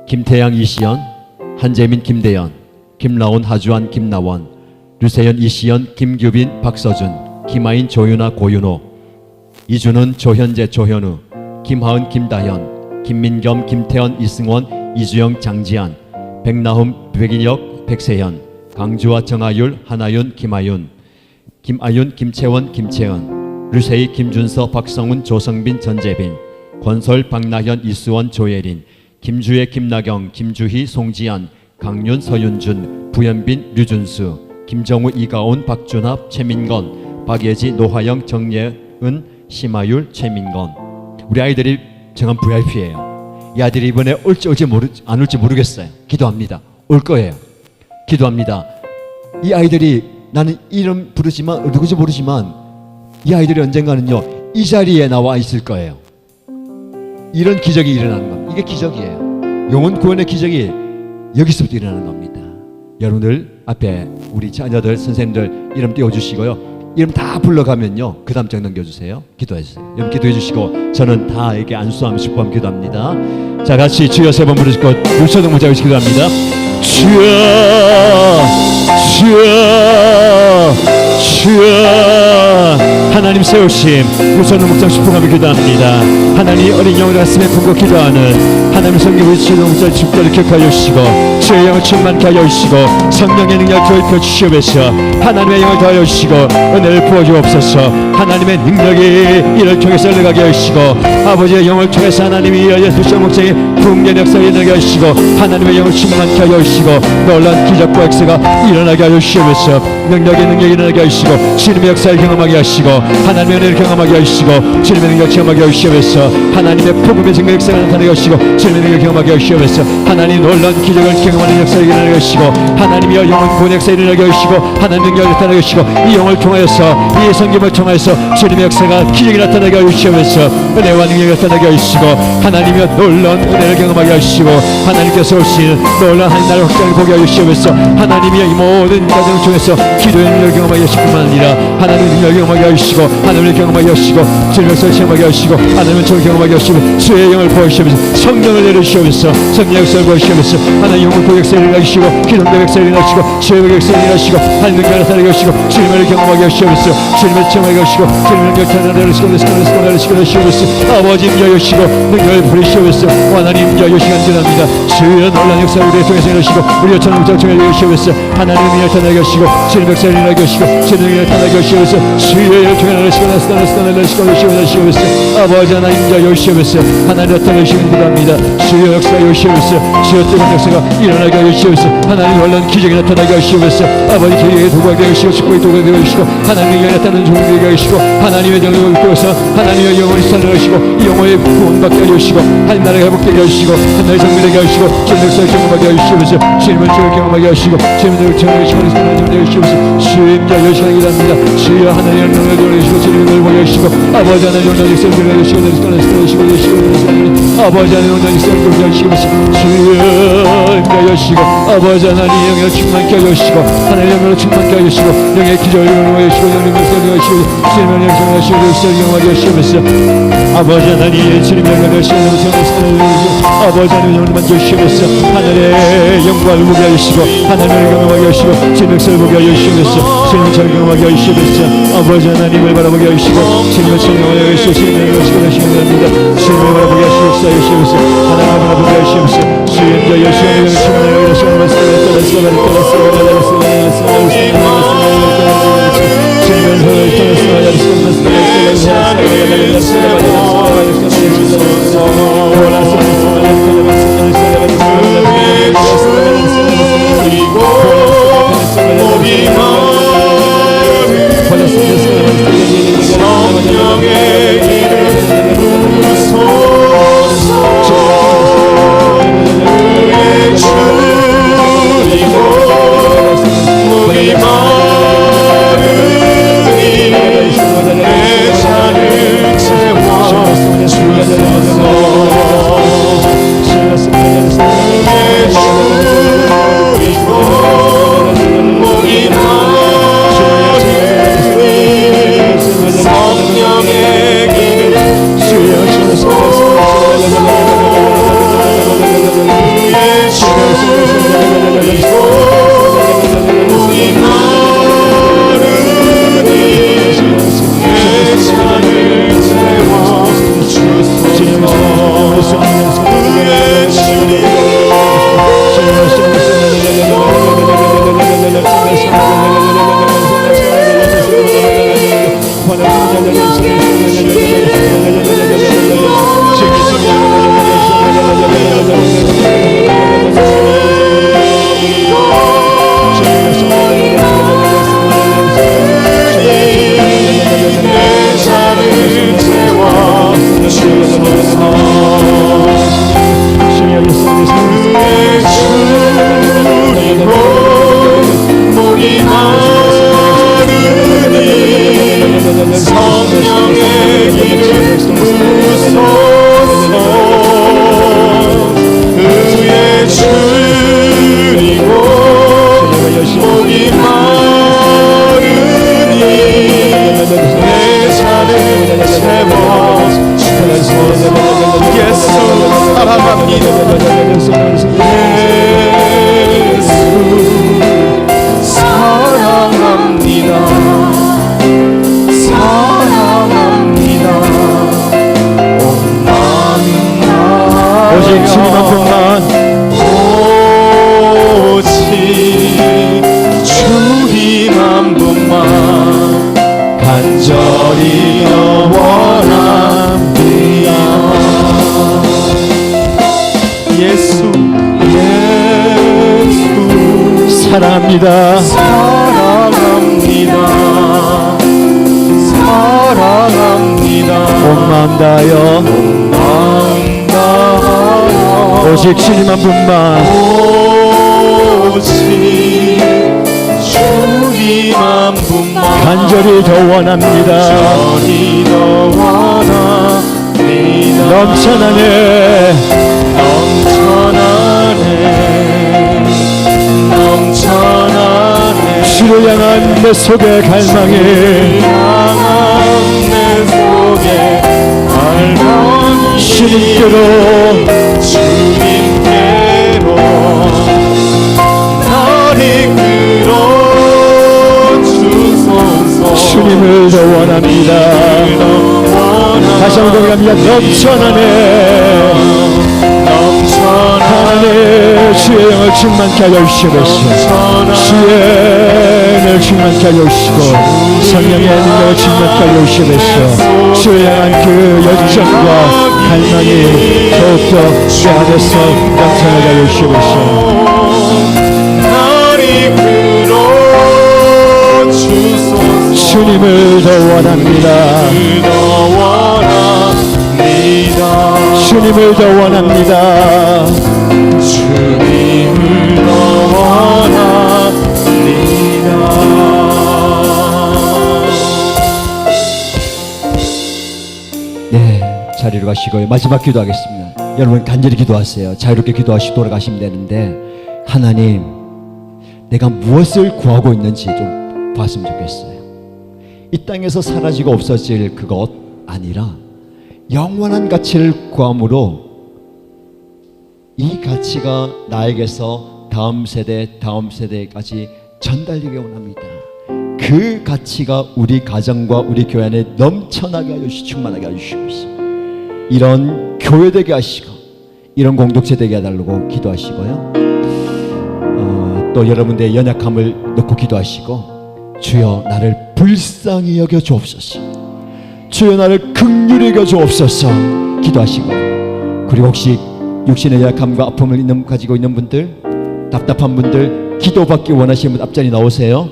김태양, 이시연, 한재민, 김대연, 김라온, 하주환, 김나원, 류세연, 이시연, 김규빈, 박서준, 김아인, 조윤아, 고윤호, 이준은, 조현재, 조현우, 김하은, 김다현, 김민겸, 김태현, 이승원, 이주영, 장지한, 백나흠, 백인혁, 백세현, 강주아, 정하율, 하나윤, 김아윤, 김아윤, 김채원, 김채은, 류세희, 김준서, 박성훈, 조성빈, 전재빈, 권솔, 박나현, 이수원, 조예린, 김주혜, 김나경, 김주희, 송지안, 강윤, 서윤준, 부연빈, 류준수, 김정우, 이가온, 박준합, 최민건, 박예지, 노화영, 정예은, 심하율, 최민건. 우리 아이들이 정한 VIP예요. 이 아이들이 이번에 올지 안 올지 모르겠어요. 기도합니다. 올 거예요. 기도합니다. 이 아이들이, 나는 이름 부르지만 누구지 모르지만 이 아이들이 언젠가는요 이 자리에 나와 있을 거예요. 이런 기적이 일어나는 겁니다. 이게 기적이에요. 영혼 구원의 기적이 여기서부터 일어나는 겁니다. 여러분들 앞에 우리 자녀들, 선생님들 이름 띄워주시고요. 이름 다 불러가면요 그 다음 장 넘겨주세요. 기도해주세요. 여러분 기도해주시고 저는 다 이렇게 안수하며 축복하며 기도합니다. 자, 같이 주여 세 번 부르시고 육초등 무자위시 기도합니다. 주여, 주여, 주여. 하나님 세우심 우선은 목장 축복하며 기도합니다. 하나님 어린 영혼의 가슴에 품고 기도하는 하나님 성령 우리 주의 목장 축복을 기억하여 주시고 주의 영을 충만케 하여 주시고 성령의 능력을 교육해 주시옵소서. 하나님의 영을 더하여 주시고 은혜를 부어주옵소서. 하나님의 능력이 이를 통해서 흘러가게 하시고 아버지의 영을 통해서 하나님이 예수의 목장의 풍년 역사에 일어나게 하시고 하나님의 영을 충만케 하여 주시고 놀라운 기적과 역사가 일어나게 하여 주시옵소서. 능력이 일어나게 하시고 주님의 역사를 경험하게 하시고 하나님의 은혜를 경험하게 하시고 주님의 능력을 경험하게 하시옵소서. 하나님의 복음의 증거 역사가 나타나게 하시고 주님의 능력을 경험하게 하시옵소서. 하나님 놀라운 기적을 경험하는 역사를 일어나게 하시고 하나님이여 영혼 구원 역사를 일어나게 하시고 하나님의 능력을 나타나게 하시고 이 영을 통하여서 이 성경을 통하여서 주님의 역사가 기적이 나타나게 하시옵소서. 은혜와 능력이 나타나게 하시고 하나님이여 놀라운 은혜를 경험하게 하시고 하나님께서 오시는 놀라운 하나님 나라의 확장을 보게 하시옵소서. 하나님이여 이 모든 과정을 통해서 기도의 능력을 경험하게 하실 뿐만 아니라 하나님의 능력을 경험하게 하시고 하나님을 경험하게 하시고 주님의 역사를 경험하게 하시고 하나님의 정을 경험하게 하시고 주의 영을 보여주시면서 성령을 내려주시면서 성령의 역사를 보여주시면서 하나님 영을 보여 역사를 일어나시고 기도의 역사를 일어나시고 주의 역사를 일어나시고 하나님의 능력을 나타나게 하시고 주님을 경험하게 하시면서 주님을 경험하게 하시고 주님의 능력을 내려주시고 아버지 인자여시고 능력을 부리시면서 하나님 인자여시간 지납니다. 주의 놀라운 역사를 우리의 통해서 일어나시고 우리의 천국 정청을 내려주시면서 하나님의 능력을 나타나게 하시고 주님의 역사를 일어나게 하시고 주님의 능력을 나타나게 하시면서 주의 영을 통해 나타나시면서 아버지 하나님 인자여시면서 하나님 나타나시면 기도합니다. 주의 역사 여시면서 주의 뜨거운 역사가 일어나게 하시면서 하나님 놀라운 기적이 나타나게 하시면서 아버지 기적의 도구가 하시고 축복의 도구가 하시고 하나님의 영이 나타나는 종류가 하시고 하나님의 영을 입고서 하나님의 영혼이 살아나시고 이 영혼의 구원받게 하시고 하나님 나라가 회복되게 하시고 하나님의 정밀하게 하시고 주님의 역사를 경험하게 하시면서 주님의 죄를 경험하게 하시고 주님의 죄를 경험하게 하시면서 주님의 여시간이 기도합니다. 주여 하나님의 영을 돌리시고 주님의 영을 보게 하시고 아버지 하나님의 영을 역사를 보게 하시고 아버지 하나님의 영을 역사를 보게 하시면서 주여 여시고 아버지 하나님의 영을 충만케 하시고 하나님의 영을 충만케 하시고 영의 기적을 경험하게 하시고 영의 역사를 하시고 주님의 영을 경험하시고 역사를 경험하게 하시면서 아버지 하나님 주님의 영을 하시면서 아버지 하나님 오늘만 주시옵소서. 하늘의 영광을 보게 하시고 하나님을 경험하게 하시고 주님의 역사를 보게 하시옵소서. 주님의 절 경험하게 하시옵소서. 아버지 하나님을 바라보게 하시고 주님의 절 경험하게 하시고 주님의 역사를 하시옵소서. 주님을 바라보게 하시옵소서. 하나님을 바라보게 하시옵소서. 주님의 열심히 사랑합니다. 사랑합니다. 사랑합니다. 온 마음 다하여 오직 주님 한 분만 오직 주님 한 분만 간절히 더 원합니다. 간절히 더 원합니다. 넘쳐나네 넘쳐나네 넘쳐나네 주를 향한 내 속의 갈망이 향한 내 속에 갈망이 주님께로 주님께로 나를 끌어주소서. 주님을 더 원합니다. 다시 한번 고백합니다. 넘쳐나네 하나님 주의 영을 충만케 하여 주시옵소서. 주의 은혜를 충만케 하여 주시고 성령의 능력을 충만케 하여 주시옵소서. 주를 향한 그 열정과 갈망이 더욱더 내 안에서 넘쳐나게 하여 주시옵소서. 주님을 더 원합니다. 주님을 더 원합니다. 주님을 더 원합니다. 네, 자리로 가시고요. 마지막 기도하겠습니다. 여러분 간절히 기도하세요. 자유롭게 기도하시고 돌아가시면 되는데 하나님 내가 무엇을 구하고 있는지 좀 봤으면 좋겠어요. 이 땅에서 사라지고 없어질 그것 아니라 영원한 가치를 구함으로 이 가치가 나에게서 다음 세대까지 전달되기 원합니다. 그 가치가 우리 가정과 우리 교회 안에 넘쳐나게 하여 주시고 충만하게 하여 주시옵소서. 이런 교회 되게 하시고 이런 공동체 되게 해달라고 기도하시고요. 또 여러분들의 연약함을 놓고 기도하시고, 주여 나를 불쌍히 여겨 주옵소서, 주여 나를 긍휼히 여겨 주옵소서 기도하시고요. 그리고 혹시 육신의 연약함과 아픔을 가지고 있는 분들, 답답한 분들, 기도받기 원하시는 분 앞자리 나오세요.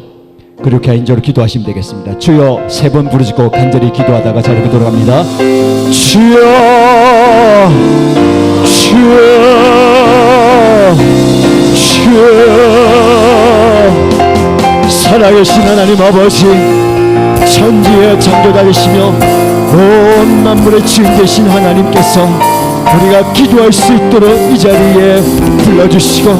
그리고 개인적으로 기도하시면 되겠습니다. 주여 3번 부르짖고 간절히 기도하다가 자리로 돌아갑니다. 주여, 주여, 주여. 살아계신 하나님 아버지, 천지의 창조자이시며 온 만물의 주인 되신 하나님께서 우리가 기도할 수 있도록 이 자리에 불러주시고,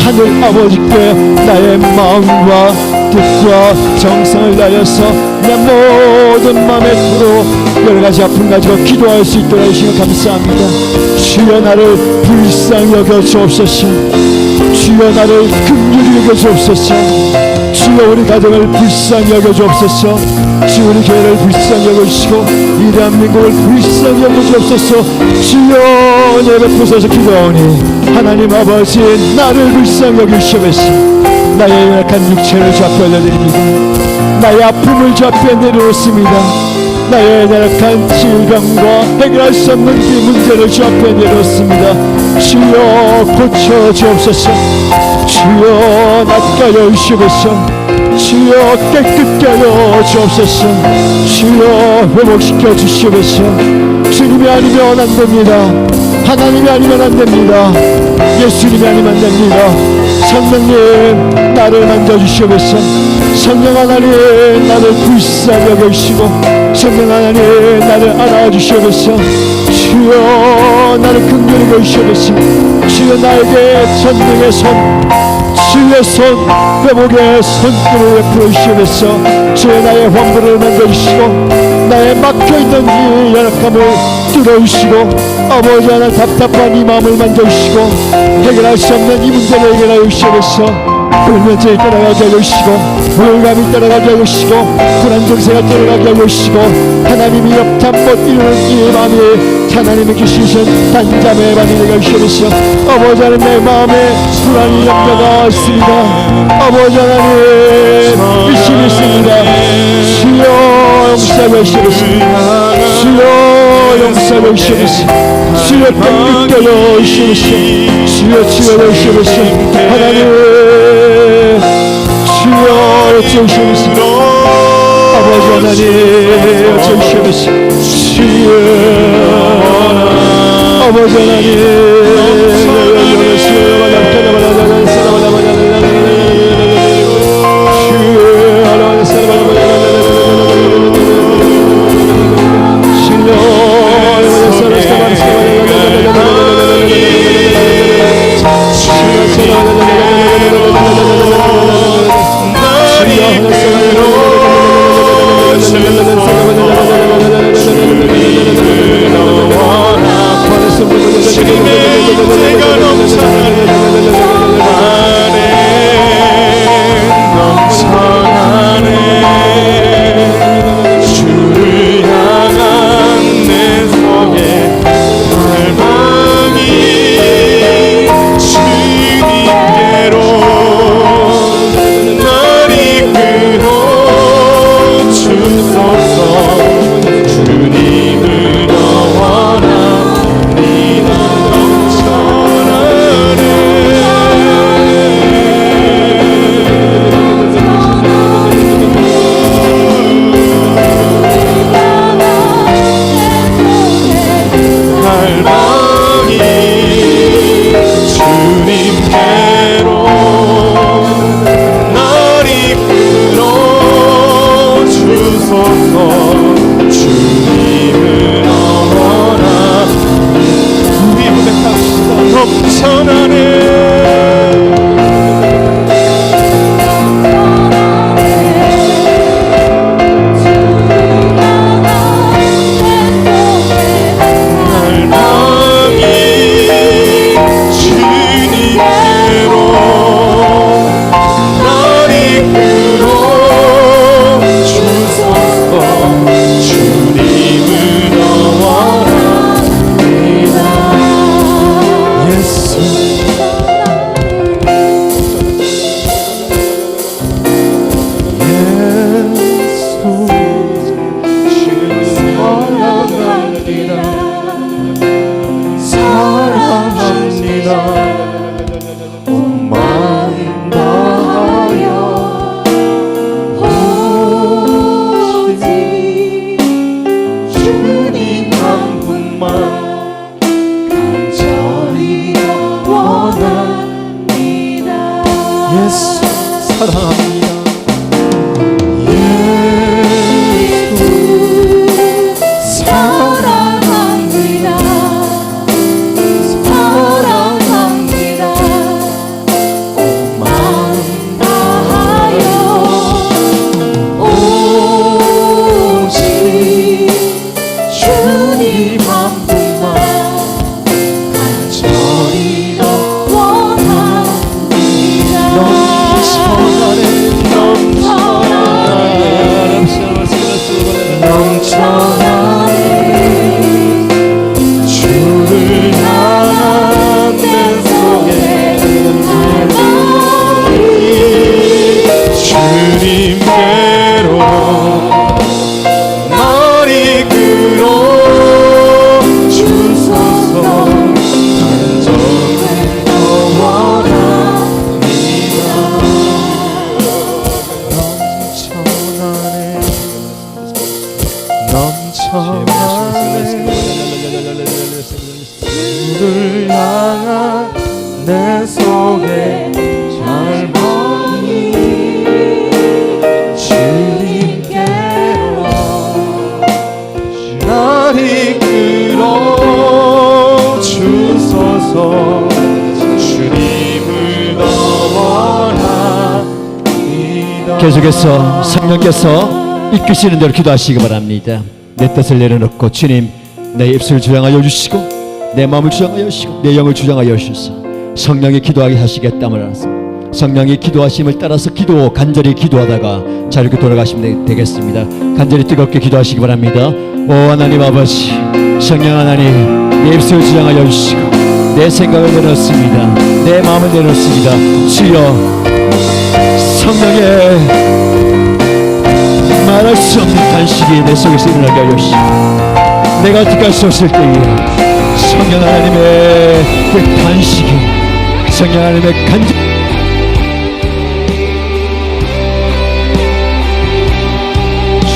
하늘 아버지께 나의 마음과 뜻과 정성을 다하여서 내 모든 마음에 들어 여러가지 아픔 가지고 기도할 수 있도록 해주시면 감사합니다. 주여 나를 불쌍히 여겨 주옵소서, 주여 나를 긍휼히 여겨 주옵소서, 주여 우리 가정을 불쌍히 여겨 주옵소서, 주여 우리 교회를 불쌍히 여겨 주시고 이 대한민국을 불쌍히 여겨 주옵소서. 주여 내 베푸소서 기도하오니 하나님 아버지, 나를 불쌍히 여겨 주시옵소서. 나의 연약한 육체를 주 앞에 올려드립니다. 나의 아픔을 주 앞에 내려놓습니다. 나의 연약한 질병과 해결할 수 없는 이 문제를 주 앞에 내려놓습니다. 주여 고쳐 주옵소서, 주여 낫게 주시옵소서, 주여 깨끗게 하여 주옵소서, 주여 회복시켜 주시옵소서. 주님이 아니면 안 됩니다. 하나님이 아니면 안 됩니다. 예수님이 아니면 안 됩니다. 성령님 나를 만져주시옵소서. 성령 하나님 나를 불쌍히 여겨주시고, 성령 하나님 나를 알아주시옵소서. 주여 나를 긍휼히 여기시옵소서. 주여 나에게 전능의 손, 주의 손, 회복의 손길을 베풀어 주시옵소서. 주여 나의 환부를 만져주시고 나의 막혀있는 이 연약함을 뚫어주시고, 아버지 하나 답답한 이 마음을 만져주시고 해결할 수 없는 이 문제를 해결하여 주시옵소서. 불면증이 떠나가게 하여 주시고, 우울감이 떠나가게 하여 주시고, 불안 증세가 떠나가게 하여 주시고, 하나님이 협찬 못 이루는 이 마음이 하나님이 주시는 단잠의 밤이 되게 주시옵소서. 아버지 하나님 내 마음에 불안이 염려가 있습니다. 아버지 하나님 의심이 있습니다. 주여 용서하여 주시옵소서. 주여 용서하여 주시옵소서. 주여 땡기게 하여 주시옵소서. 주여 치유하여 주시옵소서. 하나님 주여 주시옵소서. 아버지 하나님 주시옵소서. 주여 아버지 하나님 넘쳐나네 주를 향한 내 속에 주님께로 날 이끌어 주소서 간절히 원합니다 넘쳐나네 주를 향한 내 속에 젊은이 주님께로 날 이끌어 주소서 주님을 더 원합니다 계속해서 성령께서 이끄시는 대로 기도하시기 바랍니다. 내 뜻을 내려놓고 주님 내 입술을 주장하여 주시고 내 마음을 주장하여 주시고 내 영을 주장하여 주셔서 성령이 기도하게 하시겠다을 알아서 성령이 기도하심을 따라서 간절히 기도하다가 자유롭게 돌아가시면 되겠습니다. 간절히 뜨겁게 기도하시기 바랍니다. 오 하나님 아버지 성령 하나님 내 입술을 주장하여 주시고 내 생각을 내놓습니다. 내 마음을 내놓습니다. 주여 성령의 말할 수 없는 단식이 내 속에서 일어나게 하여 주시고 내가 어떻게 할 수 없을 때에 성령 하나님의 그 단식이 성령 하나님의 간절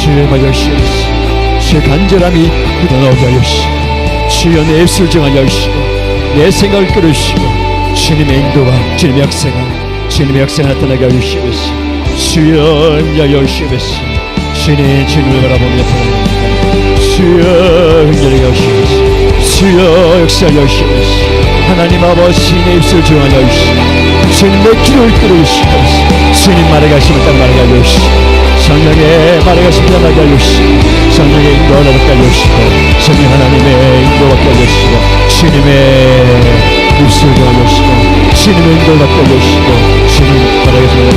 주의 말 여시옵시 주의 간절함이 묻어나오게 하여 주시고 주여 내 입술을 정하게 하시고 내 생각을 끌어주시고 주님의 인도가 주님의 역사가 나타나게 하여 주시옵시 주여 인자하여 주시옵시 주님을 바라보며 나타납니다. 주여 은혜를 여시옵시 주여 역사하여 주시옵시 하나님 아버지 내 입술을 조용하게 하시고 주님 내 기도를 끌어주시옵시 주님 말해가시면 딱 말해가게 하시고 성령의 말해가시면 딱 말해가게 하시고 성령의 인도를 받게 하시고 성령 하나님의 인도를 받게 하시고 주님의 입술을 조용하게 하시고 주님의 인도를 받게 하시고 주님 말해가시면